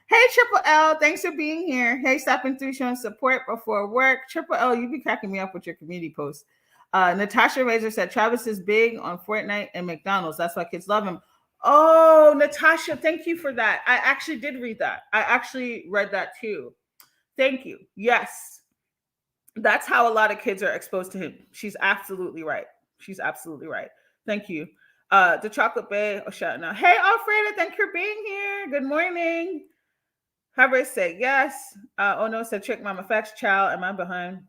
S1: Hey, Triple L, thanks for being here. Hey, stopping through, showing support before work. Triple L, you be cracking me up with your community posts. Natasha Razor said, Travis is big on Fortnite and McDonald's. That's why kids love him. Oh, Natasha, thank you for that. I actually did read that. I actually read that too. Thank you. Yes. That's how a lot of kids are exposed to him. She's absolutely right. She's absolutely right. Thank you. The Chocolate Bay, shout out. Hey, Alfreda, thank you for being here. Good morning. Hubbard said yes. Oh no, said Trick Mama Facts, child. Am I behind?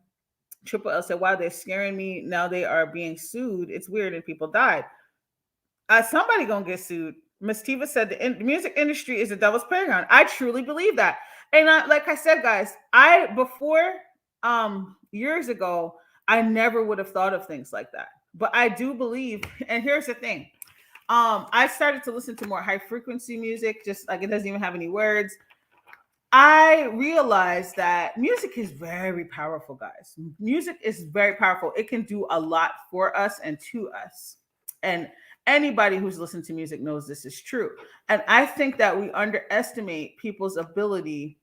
S1: Triple L said, wow, they're scaring me. Now they are being sued. It's weird and people died. Somebody gonna get sued. Miss Tiva said the music industry is a devil's playground. I truly believe that. And like I said, guys, before years ago, I never would have thought of things like that. But I do believe, and here's the thing. I started to listen to more high frequency music, just like it doesn't even have any words. I realized that music is very powerful, guys. Music is very powerful. It can do a lot for us and to us. And anybody who's listened to music knows this is true. And I think that we underestimate people's ability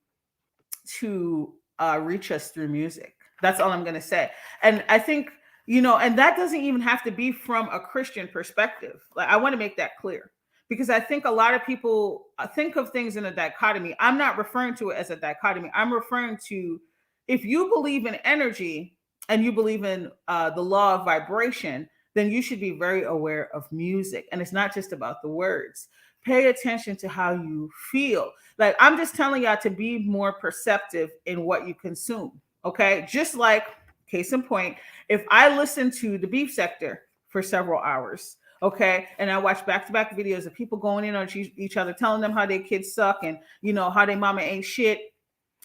S1: to reach us through music. That's all I'm going to say. And I think, and that doesn't even have to be from a Christian perspective. Like, I want to make that clear. Because I think a lot of people think of things in a dichotomy. I'm not referring to it as a dichotomy. I'm referring to if you believe in energy and you believe in the law of vibration, then you should be very aware of music. And it's not just about the words. Pay attention to how you feel. Like, I'm just telling y'all to be more perceptive in what you consume. Okay. Just like, case in point, if I listen to the Beef Sector for several hours, okay, and I watch back-to-back videos of people going in on each other, telling them how their kids suck and, how their mama ain't shit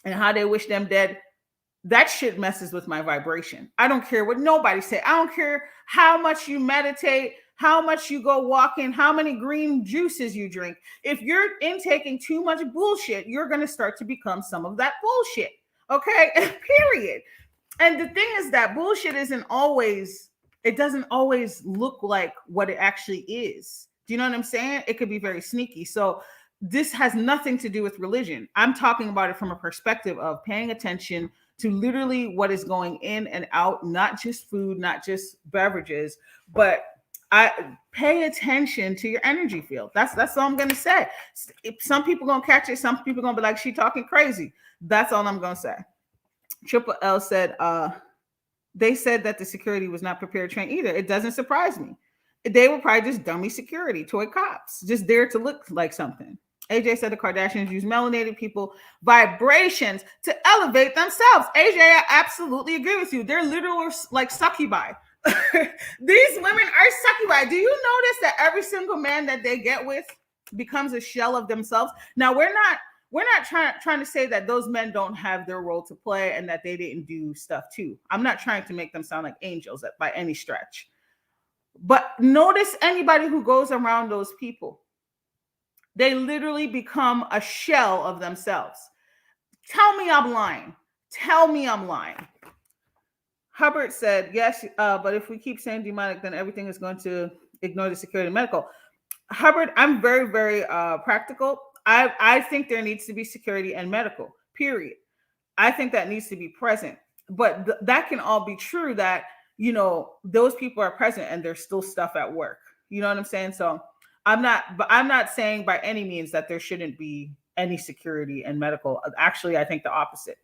S1: and how they wish them dead. That shit messes with my vibration. I don't care what nobody say. I don't care how much you meditate, how much you go walking, how many green juices you drink. If you're intaking too much bullshit, you're going to start to become some of that bullshit. Okay, period. And the thing is that bullshit it doesn't always look like what it actually is. Do you know what I'm saying? It could be very sneaky. So this has nothing to do with religion. I'm talking about it from a perspective of paying attention to literally what is going in and out, not just food, not just beverages, but I pay attention to your energy field. That's all I'm going to say. Some people going to catch it. Some people going to be like, she talking crazy. That's all I'm going to say. Triple L said, they said that the security was not prepared to train either. It doesn't surprise me. They were probably just dummy security, toy cops, just there to look like something. AJ said the Kardashians use melanated people vibrations to elevate themselves. AJ, I absolutely agree with you. They're literally like succubi. These women are succubi. Do you notice that every single man that they get with becomes a shell of themselves? Now we're not trying to say that those men don't have their role to play and that they didn't do stuff too. I'm not trying to make them sound like angels by any stretch. But notice anybody who goes around those people, they literally become a shell of themselves. Tell me I'm lying. Tell me I'm lying. Hubbard said, yes, but if we keep saying demonic, then everything is going to ignore the security medical. Hubbard, I'm very, very practical. I think there needs to be security and medical, period. I think that needs to be present. But that can all be true that, those people are present and there's still stuff at work. You know what I'm saying? So I'm not saying by any means that there shouldn't be any security and medical. Actually, I think the opposite.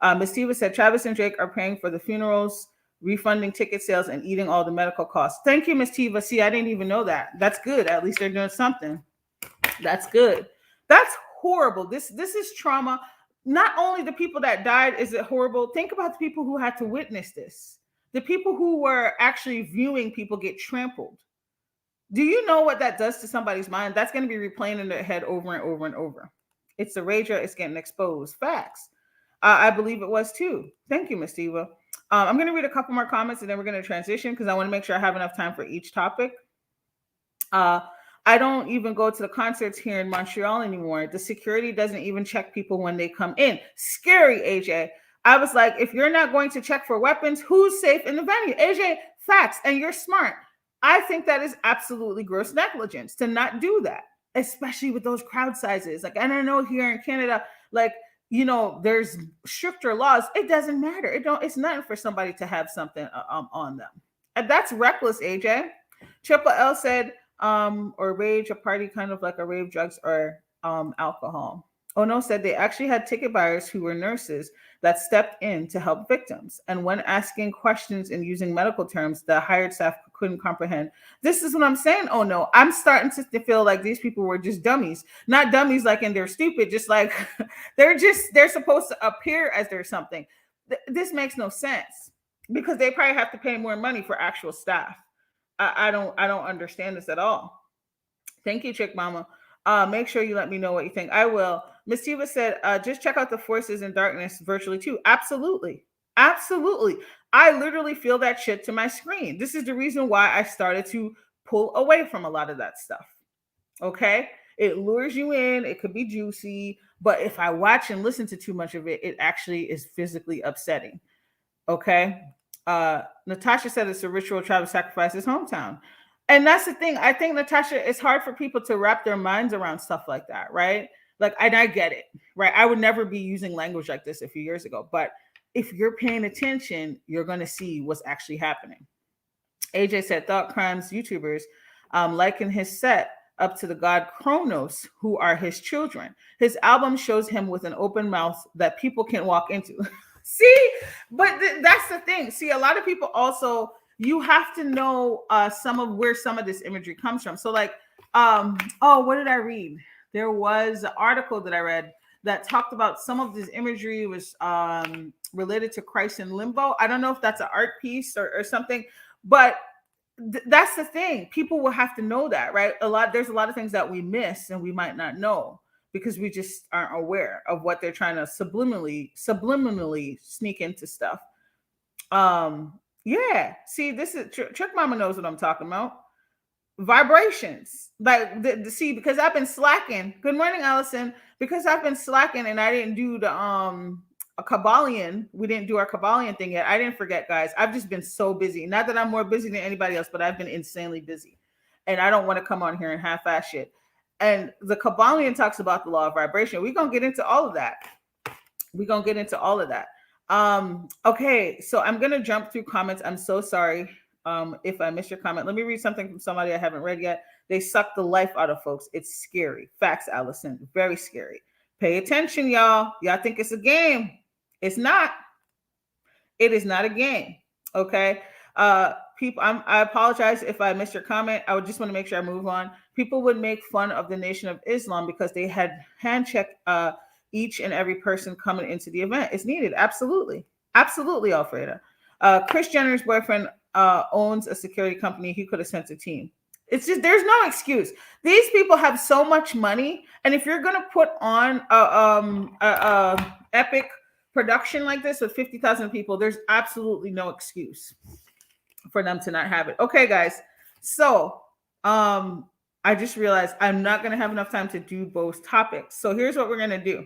S1: Ms. Tiva said, Travis and Drake are paying for the funerals, refunding ticket sales, and eating all the medical costs. Thank you, Ms. Tiva. See, I didn't even know that. That's good. At least they're doing something. That's good. That's horrible. This is trauma. Not only the people that died is it horrible. Think about the people who had to witness this. The people who were actually viewing people get trampled. Do you know what that does to somebody's mind? That's going to be replaying in their head over and over and over. It's the rager. It's getting exposed. Facts. I believe it was too. Thank you, Ms. Tiva. I'm going to read a couple more comments and then we're going to transition because I want to make sure I have enough time for each topic. I don't even go to the concerts here in Montreal anymore. The security doesn't even check people when they come in. Scary, AJ. I was like, if you're not going to check for weapons, who's safe in the venue? AJ, facts, and you're smart. I think that is absolutely gross negligence to not do that, especially with those crowd sizes. Like, and I know here in Canada, like, there's stricter laws. It doesn't matter. It's nothing for somebody to have something on them. And that's reckless, AJ. Triple L said, or rage, a party kind of like a rave, drugs, or alcohol. Ono said they actually had ticket buyers who were nurses that stepped in to help victims. And when asking questions and using medical terms, the hired staff couldn't comprehend. This is what I'm saying. Oh no, I'm starting to feel like these people were just dummies. Not dummies like in they're stupid, just like they're supposed to appear as they're something. This makes no sense because they probably have to pay more money for actual staff. I don't understand this at all. Thank you, Chick Mama. Make sure you let me know what you think. I will. Miss Tiva said, just check out the Forces in Darkness virtually too. Absolutely. Absolutely. I literally feel that shit to my screen. This is the reason why I started to pull away from a lot of that stuff. Okay? It lures you in. It could be juicy. But if I watch and listen to too much of it, it actually is physically upsetting. Okay? Natasha said it's a ritual Travis sacrificed his hometown. And that's the thing. I think, Natasha, it's hard for people to wrap their minds around stuff like that, right? Like, and I get it, right? I would never be using language like this a few years ago. But if you're paying attention, you're going to see what's actually happening. AJ said, thought crimes YouTubers liken his set up to the god Kronos, who are his children. His album shows him with an open mouth that people can walk into. See? But that's the thing. See, a lot of people also... you have to know where some of this imagery comes from. So like, what did I read? There was an article that I read that talked about some of this imagery was related to Christ in limbo. I don't know if that's an art piece or something, but that's the thing. People will have to know that, right? There's a lot of things that we miss and we might not know because we just aren't aware of what they're trying to subliminally sneak into stuff. Yeah, see, this is Trick Mama knows what I'm talking about. Vibrations, like see, because I've been slacking. Good morning, Allison. Because I've been slacking and I didn't do the a Kabbalion. We didn't do our Kabbalion thing yet. I didn't forget, guys. I've just been so busy. Not that I'm more busy than anybody else, but I've been insanely busy, and I don't want to come on here and half-ass shit. And the Kabbalion talks about the law of vibration. We're gonna get into all of that. Okay, so I'm gonna jump through comments. I'm so sorry if I missed your comment. Let me read something from somebody I haven't read yet. They suck the life out of folks. It's scary. Facts, Allison. Very scary. Pay attention, y'all. Y'all think it's a game. It's not. It is not a game. Okay. People, I apologize if I missed your comment. I would just want to make sure I move on. People would make fun of the Nation of Islam because they had hand checked each and every person coming into the event. It's needed. Absolutely. Absolutely, Alfreda. Kris Jenner's boyfriend owns a security company. He could have sent a team. It's just there's no excuse. These people have so much money, and if you're gonna put on a epic production like this with 50,000 people, there's absolutely no excuse for them to not have it. Okay, guys. So I just realized I'm not gonna have enough time to do both topics. So here's what we're gonna do.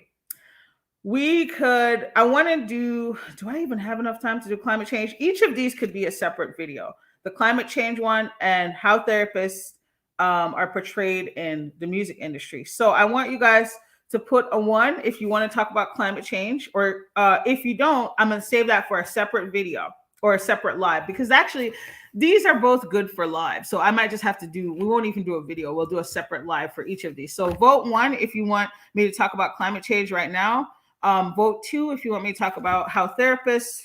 S1: I want to do I even have enough time to do climate change? Each of these could be a separate video. The climate change one and how therapists are portrayed in the music industry. So I want you guys to put a 1 if you want to talk about climate change, or if you don't, I'm going to save that for a separate video or a separate live, because actually these are both good for live. So I might just have to we won't even do a video. We'll do a separate live for each of these. So vote 1 if you want me to talk about climate change right now. Vote 2 if you want me to talk about how therapists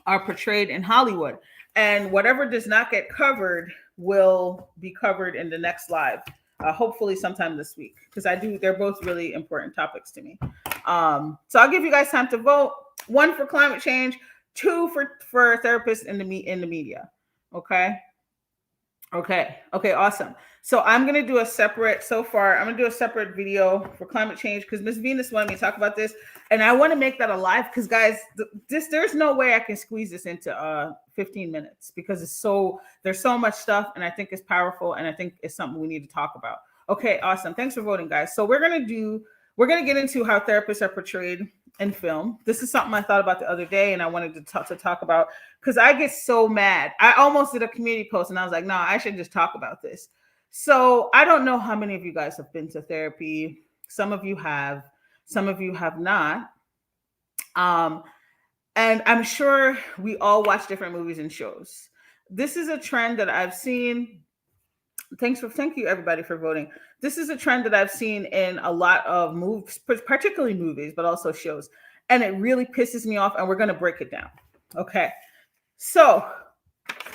S1: are portrayed in Hollywood. And whatever does not get covered will be covered in the next live, hopefully sometime this week, because they're both really important topics to me. So I'll give you guys time to vote. 1 for climate change, 2 for therapists in the media. Okay, awesome. So I'm going to do a separate video for climate change, because Miss Venus wanted me to talk about this, and I want to make that a live, because guys, there's no way I can squeeze this into 15 minutes, because there's so much stuff, and I think it's powerful, and I think it's something we need to talk about. Okay, awesome. Thanks for voting, guys. So we're going to get into how therapists are portrayed in film. This is something I thought about the other day, and I wanted to talk about, because I get so mad. I almost did a community post, and I was like, no, I should just talk about this. So I don't know how many of you guys have been to therapy. Some of you have, some of you have not. And I'm sure we all watch different movies and shows. This is a trend that I've seen. Thank you everybody for voting. This is a trend that I've seen in a lot of movies, particularly movies, but also shows. And it really pisses me off, and we're going to break it down. Okay. So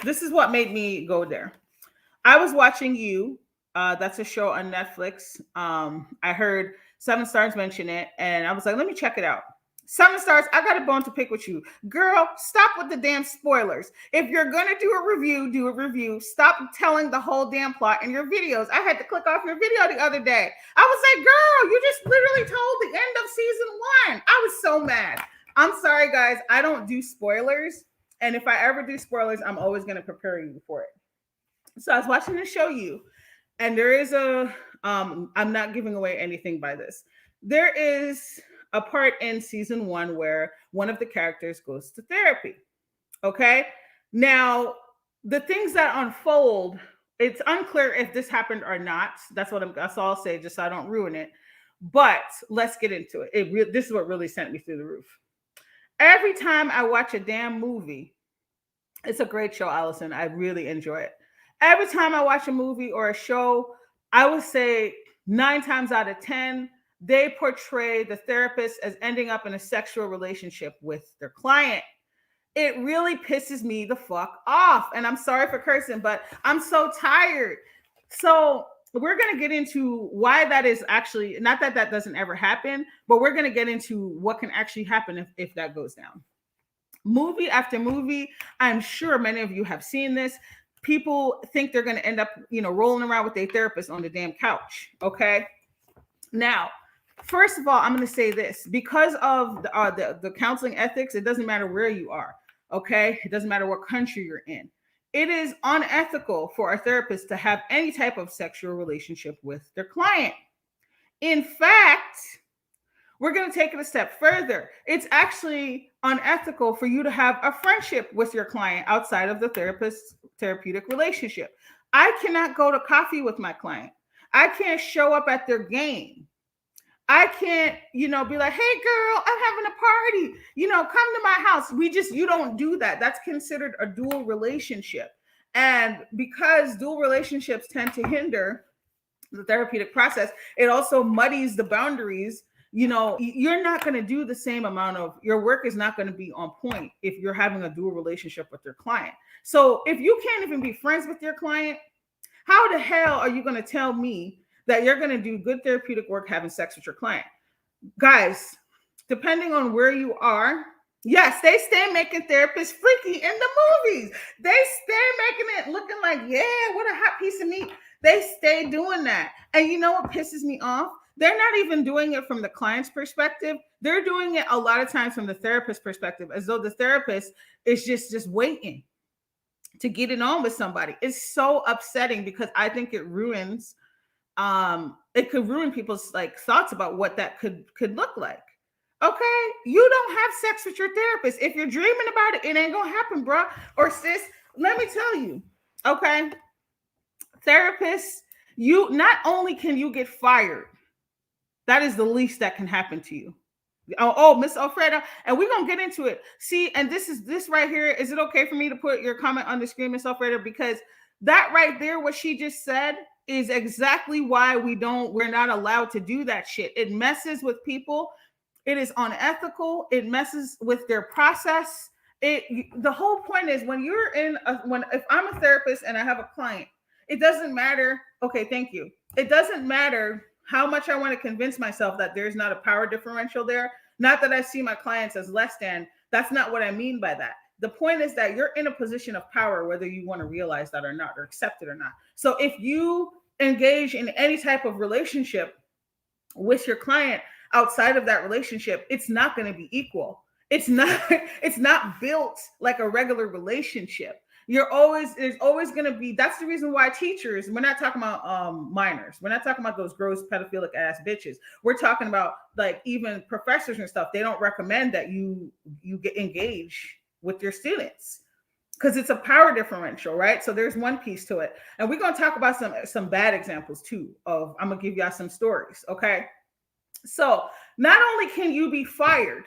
S1: this is what made me go there. I was watching You. That's a show on Netflix. I heard 7 Stars mention it, and I was like, let me check it out. 7 Stars, I got a bone to pick with you. Girl, stop with the damn spoilers. If you're going to do a review, do a review. Stop telling the whole damn plot in your videos. I had to click off your video the other day. I was like, girl, you just literally told the end of season 1. I was so mad. I'm sorry, guys. I don't do spoilers. And if I ever do spoilers, I'm always going to prepare you for it. So I was watching the show You, and there is I'm not giving away anything by this. There is a part in season 1 where one of the characters goes to therapy. Okay. Now, the things that unfold, it's unclear if this happened or not. That's all I'll say, just so I don't ruin it. But let's get into it. This is what really sent me through the roof. Every time I watch a damn movie, it's a great show, Allison. I really enjoy it. Every time I watch a movie or a show, I would say 9 times out of 10, they portray the therapist as ending up in a sexual relationship with their client. It really pisses me the fuck off. And I'm sorry for cursing, but I'm so tired. So we're going to get into why that is actually, not that that doesn't ever happen, but we're going to get into what can actually happen if that goes down. Movie after movie, I'm sure many of you have seen this. People think they're going to end up, rolling around with their therapist on the damn couch. Okay. Now, first of all, I'm going to say this, because of the counseling ethics, it doesn't matter where you are. Okay. It doesn't matter what country you're in. It is unethical for a therapist to have any type of sexual relationship with their client. In fact, we're going to take it a step further. It's actually unethical for you to have a friendship with your client outside of the therapist's therapeutic relationship. I cannot go to coffee with my client. I can't show up at their game. I can't, be like, hey girl, I'm having a party, come to my house. You don't do that. That's considered a dual relationship. And because dual relationships tend to hinder the therapeutic process, it also muddies the boundaries. You're not going to do the same amount of, your work is not going to be on point if you're having a dual relationship with your client. So if you can't even be friends with your client, how the hell are you going to tell me that you're going to do good therapeutic work having sex with your client? Guys, depending on where you are, Yes, they stay making therapists freaky in the movies. They stay making it looking like, yeah, what a hot piece of meat. They stay doing that. And you know what pisses me off? They're not even doing it from the client's perspective. They're doing it a lot of times from the therapist's perspective, as though the therapist is just waiting to get it on with somebody. It's so upsetting because I think it could ruin people's like thoughts about what that could look like. Okay, you don't have sex with your therapist. If you're dreaming about it, it ain't gonna happen, bro or sis. Let me tell you, okay, therapists, you not only can you get fired, that is the least that can happen to you. Oh, Miss Alfredo, and we're gonna get into it. See, and this right here. Is it okay for me to put your comment on the screen, Miss Alfredo? Because that right there, what she just said, is exactly why we're not allowed to do that shit. It messes with people. It is unethical. It messes with their process. The whole point is when you're if I'm a therapist and I have a client, it doesn't matter. Okay, thank you. It doesn't matter how much I want to convince myself that there's not a power differential there. Not that I see my clients as less than. That's not what I mean by that. The point is that you're in a position of power, whether you want to realize that or not, or accept it or not. So if you engage in any type of relationship with your client outside of that relationship, it's not going to be equal. It's not built like a regular relationship. There's always going to be. That's the reason why teachers, we're not talking about minors, we're not talking about those gross pedophilic ass bitches. We're talking about like even professors and stuff. They don't recommend that you get engaged with your students because it's a power differential, right? So there's one piece to it, and we're going to talk about some bad examples too. I'm gonna give y'all some stories, okay? So not only can you be fired,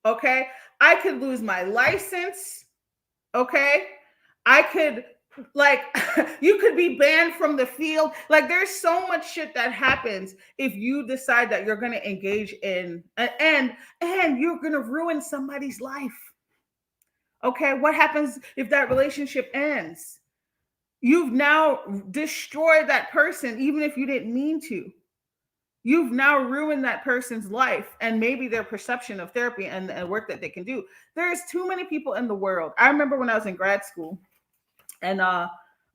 S1: okay, I could lose my license, okay, I could like you could be banned from the field. Like there's so much shit that happens if you decide that you're going to engage in and you're going to ruin somebody's life. Okay, what happens if that relationship ends? You've now destroyed that person even if you didn't mean to. You've now ruined that person's life and maybe their perception of therapy and work that they can do. There's too many people in the world. I remember when I was in grad school and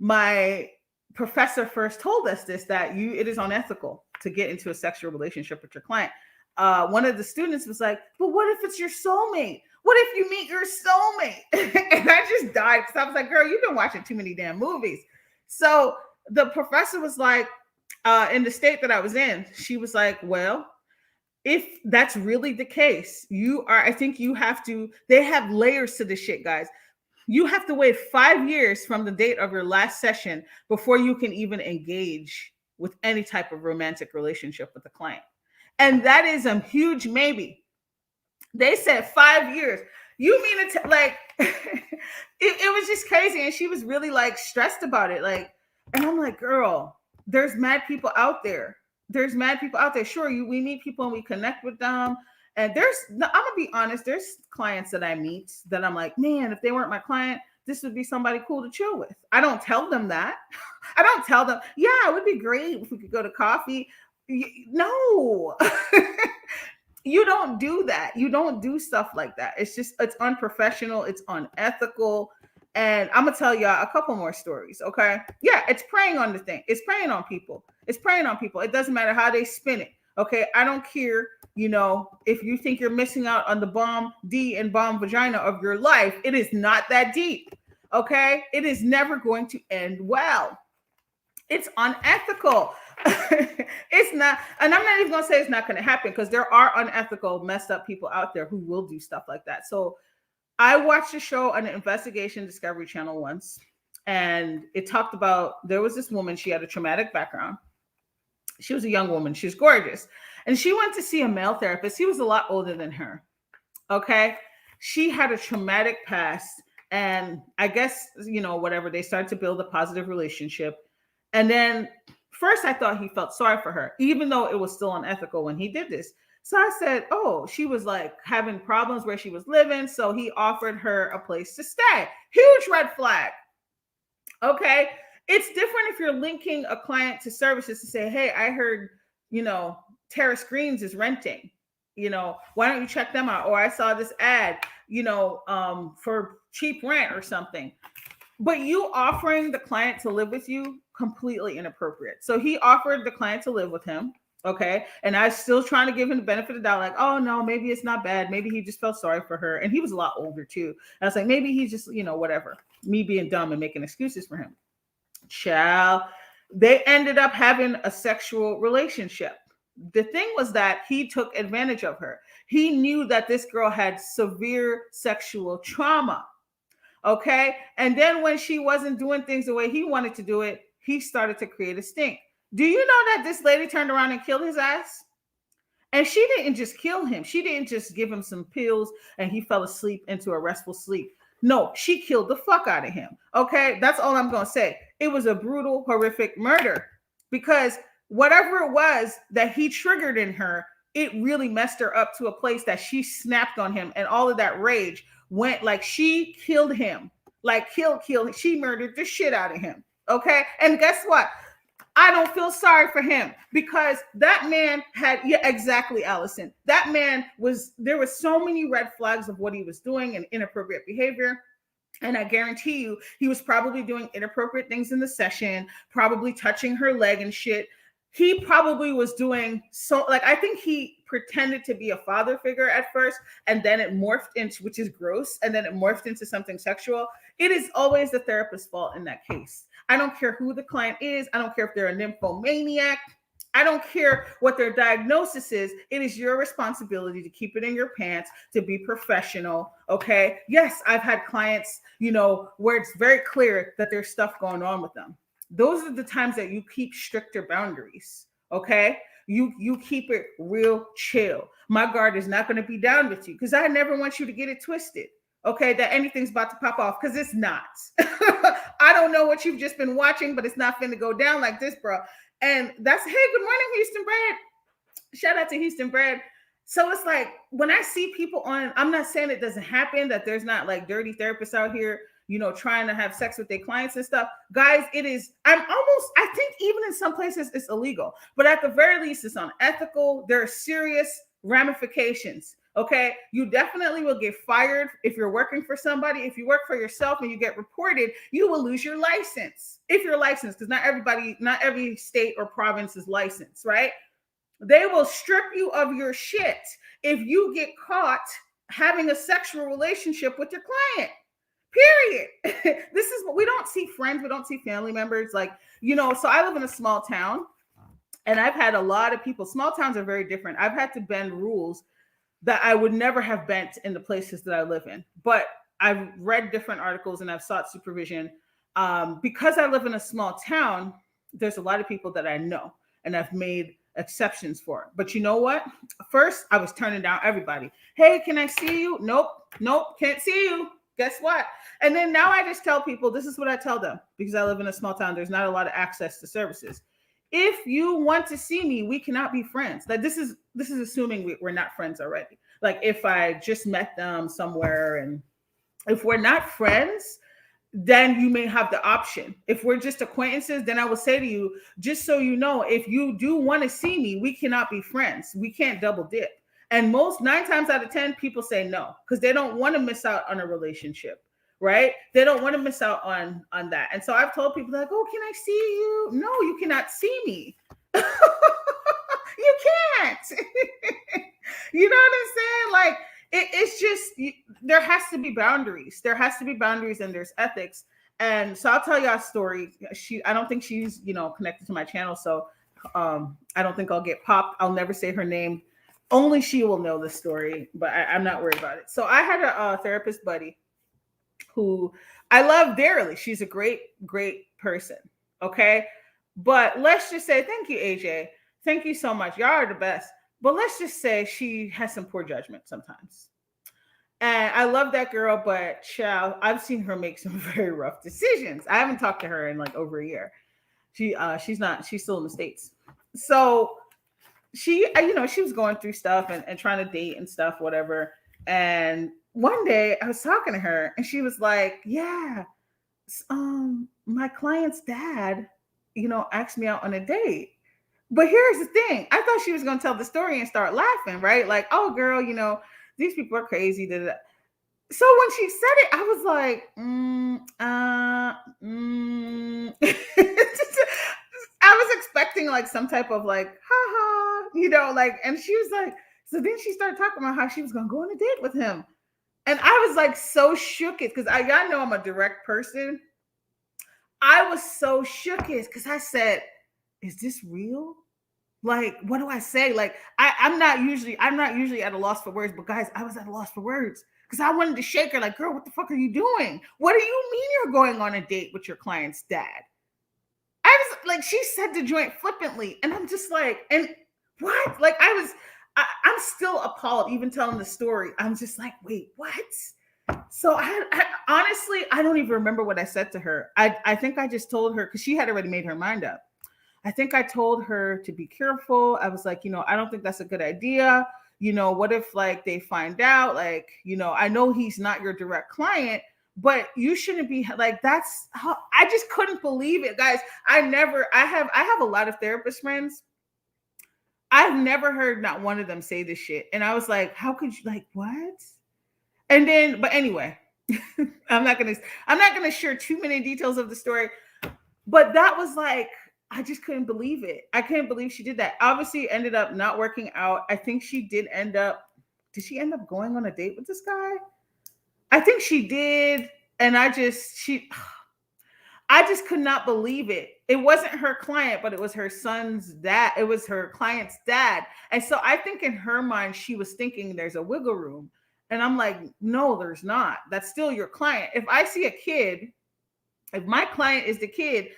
S1: my professor first told us this, that it is unethical to get into a sexual relationship with your client. One of the students was like, but what if it's your soulmate? What if you meet your soulmate? And I just died because I was like, girl, you've been watching too many damn movies. So the professor was like, in the state that I was in, she was like, well, if that's really the case, I think you have to, they have layers to this shit, guys. You have to wait 5 years from the date of your last session before you can even engage with any type of romantic relationship with a client. And that is a huge maybe. They said 5 years. You mean it like, it was just crazy. And she was really like stressed about it. Like, and I'm like, girl, there's mad people out there. Sure, we meet people and we connect with them. And I'm gonna be honest, there's clients that I meet that I'm like, man, if they weren't my client, this would be somebody cool to chill with. I don't tell them that. I don't tell them, yeah, it would be great if we could go to coffee. No. You don't do that. You don't do stuff like that. It's unprofessional. It's unethical. And I'm gonna tell y'all a couple more stories, okay? Yeah, it's preying on the thing. It's preying on people. It's preying on people. It doesn't matter how they spin it, okay? I don't care, if you think you're missing out on the bomb D and bomb vagina of your life, it is not that deep, okay? It is never going to end well. It's unethical. It's not, and I'm not even gonna say it's not gonna happen because there are unethical, messed up people out there who will do stuff like that. So I watched a show on the Investigation Discovery Channel once, and it talked about, there was this woman, she had a traumatic background. She was a young woman, she was gorgeous. And she went to see a male therapist. He was a lot older than her. Okay. She had a traumatic past. And I guess, whatever, they started to build a positive relationship. And then first I thought he felt sorry for her, even though it was still unethical when he did this. So I said, oh, she was like having problems where she was living. So he offered her a place to stay. Huge red flag. Okay. It's different if you're linking a client to services to say, hey, I heard, Terrace Greens is renting. Why don't you check them out? Or I saw this ad, for cheap rent or something. But you offering the client to live with you, completely inappropriate. So he offered the client to live with him. Okay. And I was still trying to give him the benefit of the doubt, like, oh no, maybe it's not bad. Maybe he just felt sorry for her. And he was a lot older too. I was like, maybe he just, whatever. Me being dumb and making excuses for him. Child. They ended up having a sexual relationship. The thing was that he took advantage of her. He knew that this girl had severe sexual trauma. Okay. And then when she wasn't doing things the way he wanted to do it, he started to create a stink. Do you know that this lady turned around and killed his ass? And she didn't just kill him. She didn't just give him some pills and he fell asleep into a restful sleep. No, she killed the fuck out of him. Okay. That's all I'm going to say. It was a brutal, horrific murder because whatever it was that he triggered in her, it really messed her up to a place that she snapped on him, and all of that rage went like she killed him, like kill. She murdered the shit out of him. Okay. And guess what? I don't feel sorry for him because that man had, yeah, exactly, Allison. That man there was so many red flags of what he was doing and inappropriate behavior. And I guarantee you, he was probably doing inappropriate things in the session, probably touching her leg and shit. He probably was doing I think he pretended to be a father figure at first, and then it morphed into, which is gross, and then it morphed into something sexual. It is always the therapist's fault in that case. I don't care who the client is. I don't care if they're a nymphomaniac. I don't care what their diagnosis is. It is your responsibility to keep it in your pants, to be professional. Okay. Yes, I've had clients, where it's very clear that there's stuff going on with them. Those are the times that you keep stricter boundaries. Okay. You keep it real chill. My guard is not going to be down with you because I never want you to get it twisted. Okay, that anything's about to pop off, because it's not. I don't know what you've just been watching, but it's not finna go down like this, bro. And that's, hey, good morning, Houston Brad. Shout out to Houston Brad. So it's like, when I see people on, I'm not saying it doesn't happen, that there's not like dirty therapists out here, trying to have sex with their clients and stuff. Guys, I think even in some places it's illegal, but at the very least it's unethical. There are serious ramifications. Okay, you definitely will get fired if you're working for somebody. If you work for yourself and you get reported, you will lose your license if you're licensed, because not every state or province is licensed, right? They will strip you of your shit if you get caught having a sexual relationship with your client. Period. This is what we don't see friends, we don't see family members. So I live in a small town, and I've had a lot of people. Small towns are very different. I've had to bend rules that I would never have bent in the places that I live in. But I've read different articles and I've sought supervision. Because I live in a small town, there's a lot of people that I know and I've made exceptions for. But you know what? First, I was turning down everybody. Hey, can I see you? Nope, can't see you. Guess what? And then now I just tell people, this is what I tell them, because I live in a small town. There's not a lot of access to services. If you want to see me, we cannot be friends. Like this is assuming we're not friends already. Like if I just met them somewhere, and if we're not friends, then you may have the option. If we're just acquaintances, then I will say to you, just so you know, if you do want to see me, we cannot be friends. We can't double dip. And 9 times out of 10, people say no, because they don't want to miss out on a relationship. Right? They don't want to miss out on that. And so I've told people, like, oh, can I see you? No, you cannot see me. You can't. You know what I'm saying? Like, it's just, there has to be boundaries. There has to be boundaries, and there's ethics. And so I'll tell you a story. I don't think she's, connected to my channel. So I don't think I'll get popped. I'll never say her name. Only she will know the story, but I'm not worried about it. So I had a therapist buddy who I love dearly. She's a great, great person. Okay. But let's just say, thank you, AJ. Thank you so much. Y'all are the best. But let's just say she has some poor judgment sometimes. And I love that girl, but child, I've seen her make some very rough decisions. I haven't talked to her in like over a year. She's still in the States. So she was going through stuff and trying to date and stuff, whatever. And one day I was talking to her and she was like, yeah, my client's dad, asked me out on a date. But here's the thing. I thought she was going to tell the story and start laughing, right? Like, oh, girl, these people are crazy. Da, da, da. So when she said it, I was like, I was expecting like some type of like, haha, like, and she was like, so then she started talking about how she was going to go on a date with him. And I was like so shook it because y'all know I'm a direct person. I was so shook it because I said, is this real? Like, what do I say? Like, I'm not usually at a loss for words, but guys, I was at a loss for words because I wanted to shake her, like, girl, what the fuck are you doing? What do you mean you're going on a date with your client's dad? I was like, she said the joint flippantly, and I'm just like, and what? Like, I'm still appalled, even telling the story. I'm just like, wait, what? So I honestly, I don't even remember what I said to her. I think I just told her because she had already made her mind up. I think I told her to be careful. I was like, I don't think that's a good idea. What if like they find out, like, I know he's not your direct client, but you shouldn't be like, that's how I just couldn't believe it, guys. I have a lot of therapist friends. I've never heard not one of them say this shit. And I was like, how could you, like, what? And then, but anyway, I'm not gonna share too many details of the story, but that was like, I just couldn't believe it. I couldn't believe she did that. Obviously, it ended up not working out. I think she did did she end up going on a date with this guy? I think she did. And I just could not believe it. It wasn't her client, but it was her son's dad. It was her client's dad. And so I think in her mind, she was thinking there's a wiggle room. And I'm like, no, there's not. That's still your client. If I see a kid, if my client is the kid,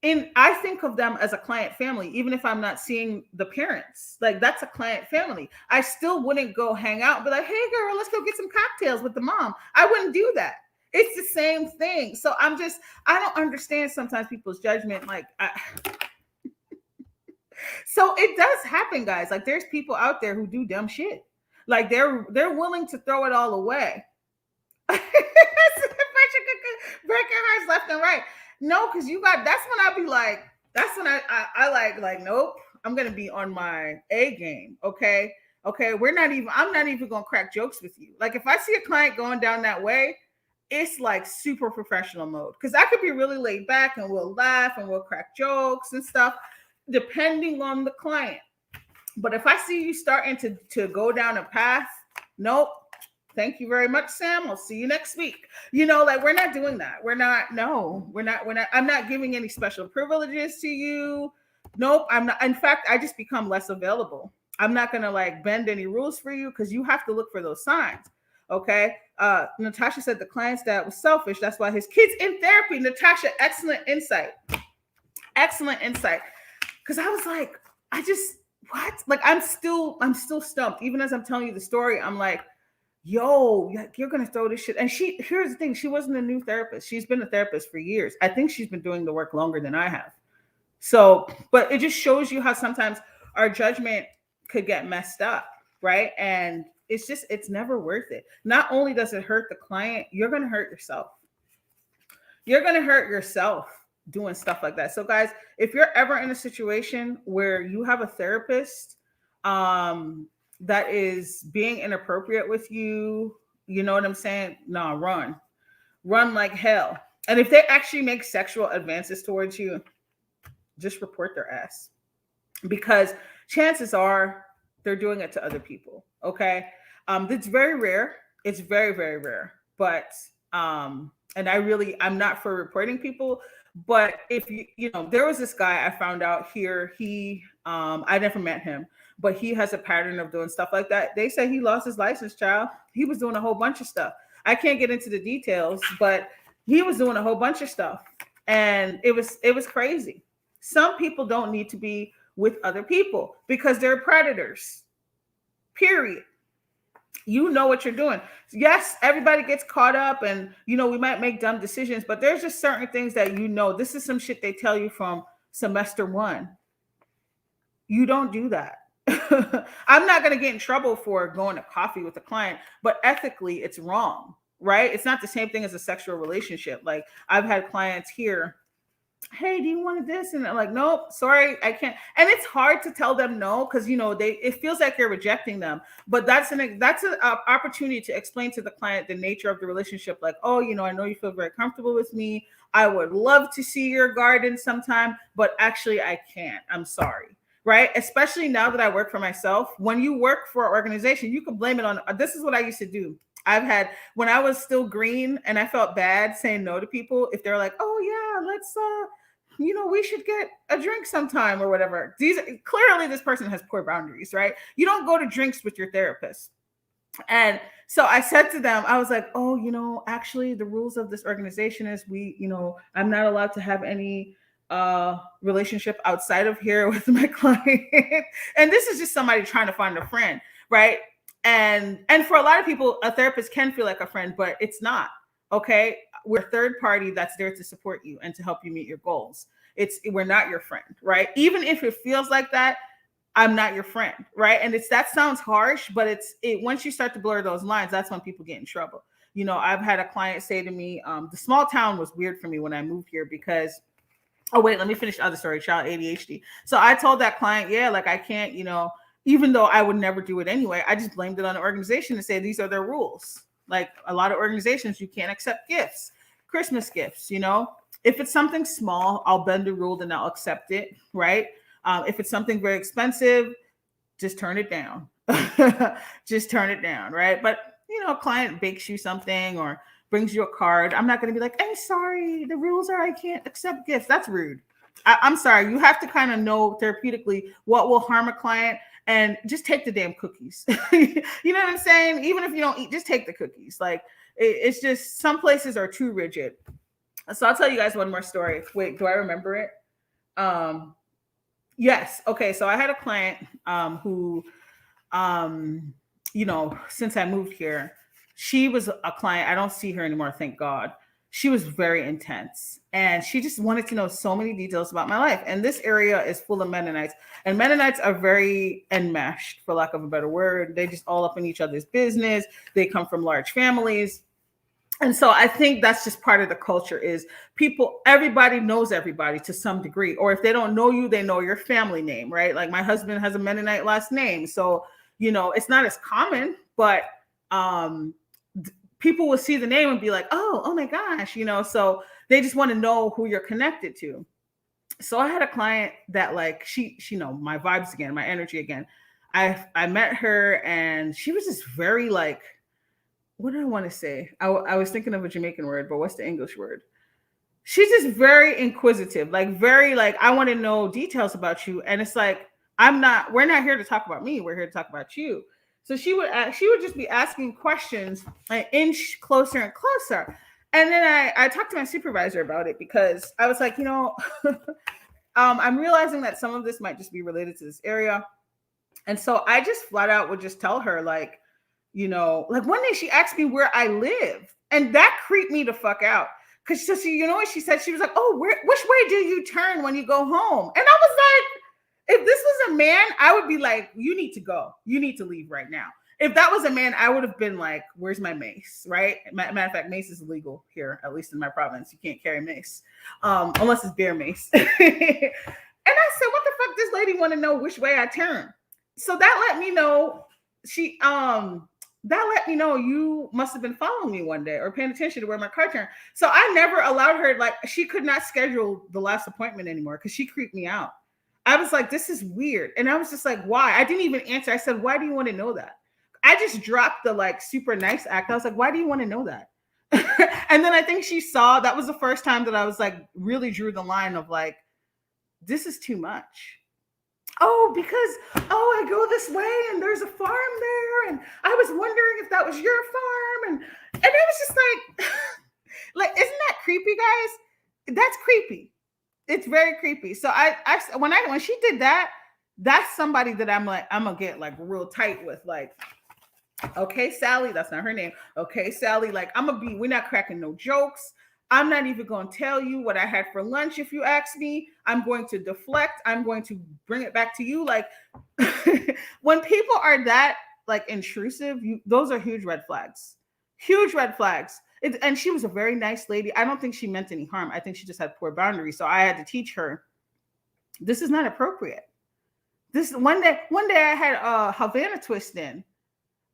S1: and I think of them as a client family, even if I'm not seeing the parents, like that's a client family. I still wouldn't go hang out and be like, hey girl, let's go get some cocktails with the mom. I wouldn't do that. It's the same thing. So I don't understand sometimes people's judgment. So it does happen, guys. Like there's people out there who do dumb shit. Like they're willing to throw it all away. Breaking hearts left and right. No, because that's when I be like, that's when I like, nope, I'm gonna be on my A game. Okay. I'm not even gonna crack jokes with you. Like if I see a client going down that way, it's like super professional mode. Cause I could be really laid back and we'll laugh and we'll crack jokes and stuff, depending on the client. But if I see you starting to go down a path, nope. Thank you very much, Sam. I'll see you next week. Like we're not doing that. We're not. I'm not giving any special privileges to you. Nope. I'm not. In fact, I just become less available. I'm not going to like bend any rules for you because you have to look for those signs. Okay. Natasha said the client's dad was selfish. That's why his kid's in therapy. Natasha, excellent insight. Excellent insight. Because I was like, what? Like, I'm still stumped. Even as I'm telling you the story, I'm like, yo, you're gonna throw this shit. And here's the thing, she wasn't a new therapist. She's been a therapist for years. I think she's been doing the work longer than I have. So, but it just shows you how sometimes our judgment could get messed up, right? And it's never worth it. Not only does it hurt the client, you're gonna hurt yourself. You're gonna hurt yourself doing stuff like that. So guys, if you're ever in a situation where you have a therapist, that is being inappropriate with you, you know what I'm saying? No, run like hell. And if they actually make sexual advances towards you, just report their ass, because chances are they're doing it to other people. Okay. It's very rare. It's very, very rare. But and I'm not for reporting people, but if there was this guy I found out here, I never met him, but he has a pattern of doing stuff like that. They say he lost his license, child. He was doing a whole bunch of stuff. I can't get into the details, but he was doing a whole bunch of stuff. And it was crazy. Some people don't need to be with other people because they're predators. Period. You know what you're doing. Yes, everybody gets caught up and, we might make dumb decisions, but there's just certain things that, this is some shit they tell you from semester 1. You don't do that. I'm not going to get in trouble for going to coffee with a client, but ethically it's wrong, right? It's not the same thing as a sexual relationship. Like I've had clients here hey, do you want this? And they're like, nope, sorry, I can't. And it's hard to tell them no, because it feels like you're rejecting them. But that's an opportunity to explain to the client the nature of the relationship. Like, oh, I know you feel very comfortable with me. I would love to see your garden sometime, but actually I can't. I'm sorry. Right? Especially now that I work for myself. When you work for an organization, you can blame it on this is what I used to do. I've had when I was still green and I felt bad saying no to people, if they're like, oh yeah, let's we should get a drink sometime or whatever. These clearly this person has poor boundaries, right? You don't go to drinks with your therapist. And so I said to them, I was like, oh, actually the rules of this organization is I'm not allowed to have any relationship outside of here with my client. And this is just somebody trying to find a friend, right? And for a lot of people, a therapist can feel like a friend, but it's not. Okay. We're a third party that's there to support you and to help you meet your goals. We're not your friend, right? Even if it feels like that, I'm not your friend, right? And that sounds harsh, but once you start to blur those lines, that's when people get in trouble. I've had a client say to me, the small town was weird for me when I moved here because, oh wait, let me finish the other story, child ADHD. So I told that client, yeah, like I can't, even though I would never do it anyway, I just blamed it on the organization and say these are their rules. Like a lot of organizations, you can't accept gifts, Christmas gifts, If it's something small, I'll bend the rule and I'll accept it, right? If it's something very expensive, just turn it down. Just turn it down, right? But, a client bakes you something or brings you a card. I'm not going to be like, I'm sorry, the rules are I can't accept gifts. That's rude. I'm sorry. You have to kind of know therapeutically what will harm a client and just take the damn cookies. You know what I'm saying? Even if you don't eat, just take the cookies. Like it's just some places are too rigid. So I'll tell you guys one more story. Wait, do I remember it? Yes. Okay. So I had a client who, since I moved here, she was a client. I don't see her anymore, thank God. She was very intense and she just wanted to know so many details about my life. And this area is full of Mennonites, and Mennonites are very enmeshed, for lack of a better word. They just all up in each other's business. They come from large families. And so I think that's just part of the culture is everybody knows everybody to some degree. Or if they don't know you, they know your family name, right? Like my husband has a Mennonite last name. So, it's not as common, but people will see the name and be like, oh my gosh, so they just want to know who you're connected to. So I had a client that like, she my vibes again, my energy again. I met her and she was just very like, what do I want to say? I was thinking of a Jamaican word, but what's the English word? She's just very inquisitive, like very like, I want to know details about you. And it's like, we're not here to talk about me. We're here to talk about you. So she would just be asking questions an inch closer and closer. And then I talked to my supervisor about it because I was like, I'm realizing that some of this might just be related to this area. And so I just flat out would just tell her like one day she asked me where I live, and that creeped me the fuck out. Cause she, what she said? She was like, oh, which way do you turn when you go home? And I was like, if this was a man, I would be like, you need to go. You need to leave right now. If that was a man, I would have been like, where's my mace, right? Matter of fact, mace is illegal here, at least in my province. You can't carry mace, unless it's bear mace. And I said, what the fuck does this lady want to know which way I turn? So that let me know that let me know you must have been following me one day or paying attention to where my car turned. So I never allowed her, like, she could not schedule the last appointment anymore because she creeped me out. I was like, this is weird. And I was just like, why? I didn't even answer. I said, why do you want to know that? I just dropped the like super nice act. I was like, why do you want to know that? And then I think she saw, that was the first time that I was like, really drew the line of like, this is too much. Oh, because, I go this way and there's a farm there. And I was wondering if that was your farm. And it was just like, isn't that creepy, guys? That's creepy. It's very creepy. So when she did that, that's somebody that I'm like, I'm gonna get like real tight with, like, okay, Sally, that's not her name. Okay, Sally, like we're not cracking no jokes. I'm not even going to tell you what I had for lunch if you ask me. I'm going to deflect. I'm going to bring it back to you. Like, when people are that like intrusive, those are huge red flags. Huge red flags. And she was a very nice lady. I don't think she meant any harm. I think she just had poor boundaries. So I had to teach her, this is not appropriate. This one day I had a Havana twist in,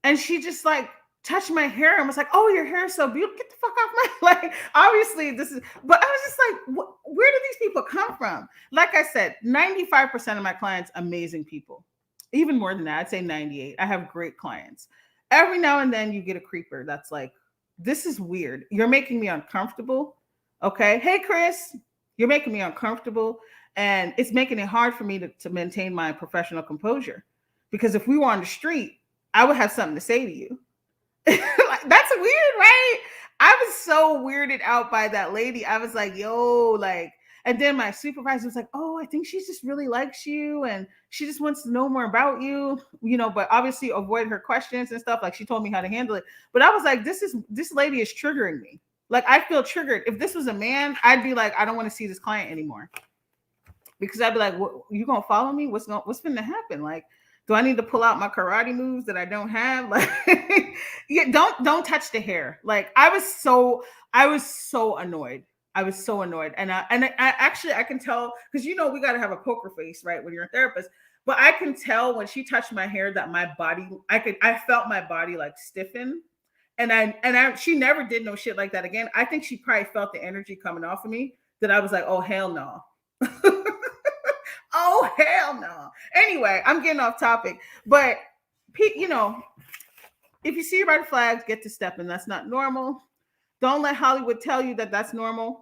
S1: and she just like touched my hair and was like, "Oh, your hair is so beautiful. Get the fuck off my," like, obviously this is, but I was just like, where do these people come from? Like I said, 95% of my clients, amazing people. Even more than that, I'd say 98. I have great clients. Every now and then you get a creeper that's like, this is weird. You're making me uncomfortable. Okay. Hey, Chris, you're making me uncomfortable. And it's making it hard for me to maintain my professional composure. Because if we were on the street, I would have something to say to you. Like, that's weird, right? I was so weirded out by that lady. I was like, yo, like, and then my supervisor was like, oh, I think she just really likes you and she just wants to know more about you, but obviously avoid her questions and stuff. Like, she told me how to handle it. But I was like, this lady is triggering me. Like, I feel triggered. If this was a man, I'd be like, I don't want to see this client anymore. Because I'd be like, you gonna follow me? What's gonna happen? Like, do I need to pull out my karate moves that I don't have? Like, yeah, don't touch the hair. Like, I was so annoyed. I was so annoyed, and I actually I can tell, because we got to have a poker face, right, when you're a therapist. But I can tell when she touched my hair that my body, I felt my body like stiffen, and she never did no shit like that again. I think she probably felt the energy coming off of me, that I was like, oh hell no. Oh hell no. Anyway, I'm getting off topic, but if you see red flags, get to stepping. That's not normal. Don't let Hollywood tell you that that's normal.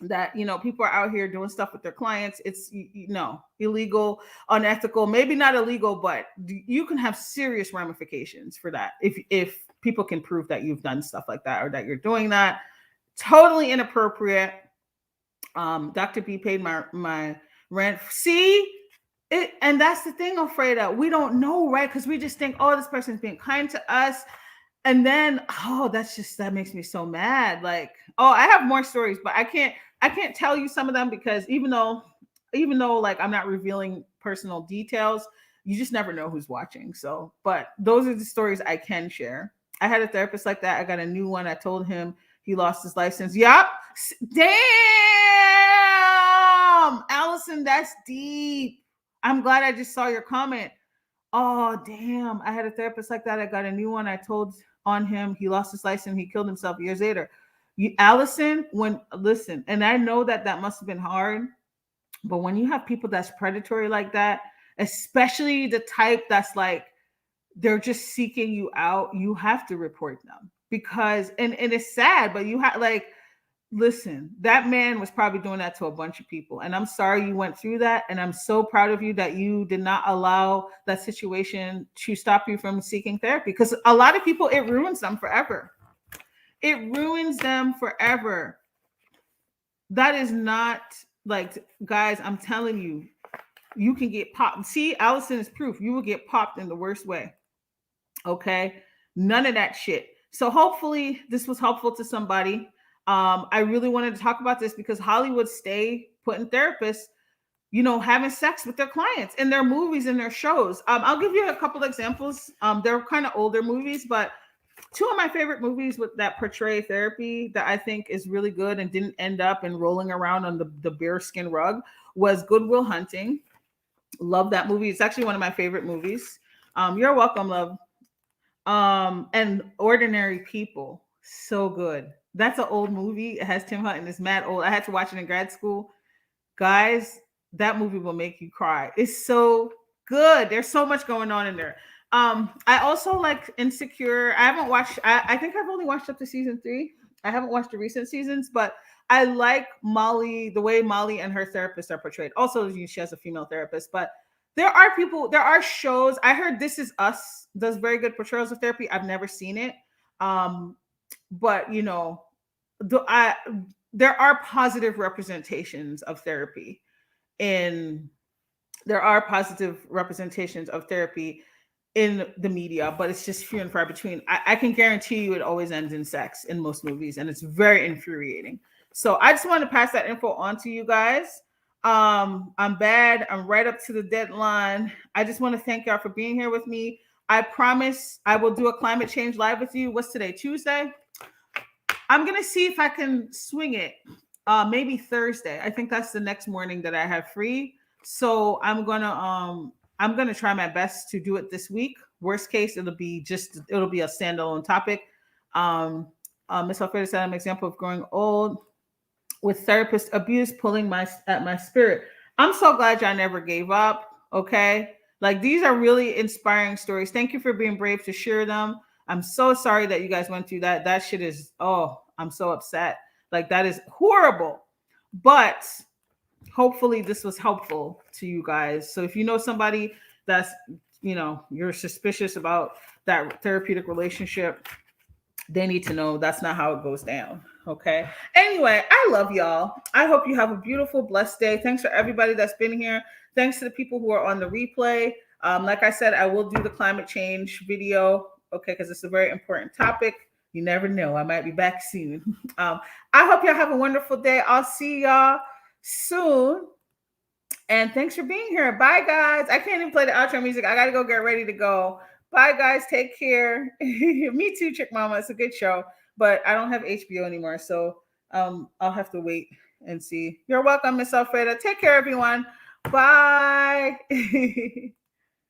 S1: That people are out here doing stuff with their clients. It's illegal, unethical. Maybe not illegal, but you can have serious ramifications for that if people can prove that you've done stuff like that or that you're doing that. Totally inappropriate. Dr. B paid my rent. See it, and that's the thing, Alfreda. We don't know, right? Because we just think, oh, this person's being kind to us. And then, oh, that makes me so mad. Like, oh, I have more stories, but I can't tell you some of them, because even though like I'm not revealing personal details, you just never know who's watching. So, but those are the stories I can share. I had a therapist like that. I got a new one. I told him he lost his license. Yup. Damn, Allison, that's deep. I'm glad I just saw your comment. Oh, damn. I had a therapist like that. I got a new one. I told on him he lost his license. He killed himself years later. Allison, listen, and I know that must have been hard, but when you have people that's predatory like that, especially the type that's like, they're just seeking you out, you have to report them, because, and it's sad, but you have, like, listen, that man was probably doing that to a bunch of people. And I'm sorry you went through that. And I'm so proud of you that you did not allow that situation to stop you from seeking therapy. Because a lot of people, it ruins them forever. It ruins them forever. That is not, like, guys, I'm telling you, you can get popped. See, Allison is proof. You will get popped in the worst way. Okay? None of that shit. So hopefully this was helpful to somebody. I really wanted to talk about this because Hollywood stay putting therapists, having sex with their clients in their movies and their shows. I'll give you a couple examples. They're kind of older movies, but two of my favorite movies with that portray therapy that I think is really good and didn't end up in rolling around on the bearskin rug was Good Will Hunting. Love that movie. It's actually one of my favorite movies. You're welcome, love. And Ordinary People. So good. That's an old movie. It has Tim Hutton. It's mad old. I had to watch it in grad school. Guys, that movie will make you cry. It's so good. There's so much going on in there. I also like Insecure. I haven't watched, I think I've only watched up to season 3. I haven't watched the recent seasons, but I like Molly, the way Molly and her therapist are portrayed. Also, she has a female therapist, but there are shows. I heard This Is Us does very good portrayals of therapy. I've never seen it. But there are positive representations of therapy in the media, but it's just few and far between. I can guarantee you it always ends in sex in most movies, and it's very infuriating. So I just want to pass that info on to you guys. I'm bad. I'm right up to the deadline. I just want to thank y'all for being here with me. I promise I will do a climate change live with you. What's today? Tuesday? I'm gonna see if I can swing it. Maybe Thursday. I think that's the next morning that I have free. So I'm gonna try my best to do it this week. Worst case, it'll be a standalone topic. Um, Miss Alfreda said I'm an example of growing old with therapist abuse pulling my at my spirit. I'm so glad y'all never gave up. Okay. Like these are really inspiring stories. Thank you for being brave to share them. I'm so sorry that you guys went through that. That shit is, oh, I'm so upset. Like that is horrible. But hopefully this was helpful to you guys. So if you know somebody that's, you're suspicious about that therapeutic relationship, they need to know that's not how it goes down. Okay. Anyway, I love y'all. I hope you have a beautiful, blessed day. Thanks for everybody that's been here. Thanks to the people who are on the replay. Like I said, I will do the climate change video. Okay, because it's a very important topic. You never know. I might be back soon. I hope y'all have a wonderful day. I'll see y'all soon. And thanks for being here. Bye, guys. I can't even play the outro music. I got to go get ready to go. Bye, guys. Take care. Me too, Chick Mama. It's a good show, but I don't have HBO anymore, so I'll have to wait and see. You're welcome, Miss Alfreda. Take care, everyone. Bye.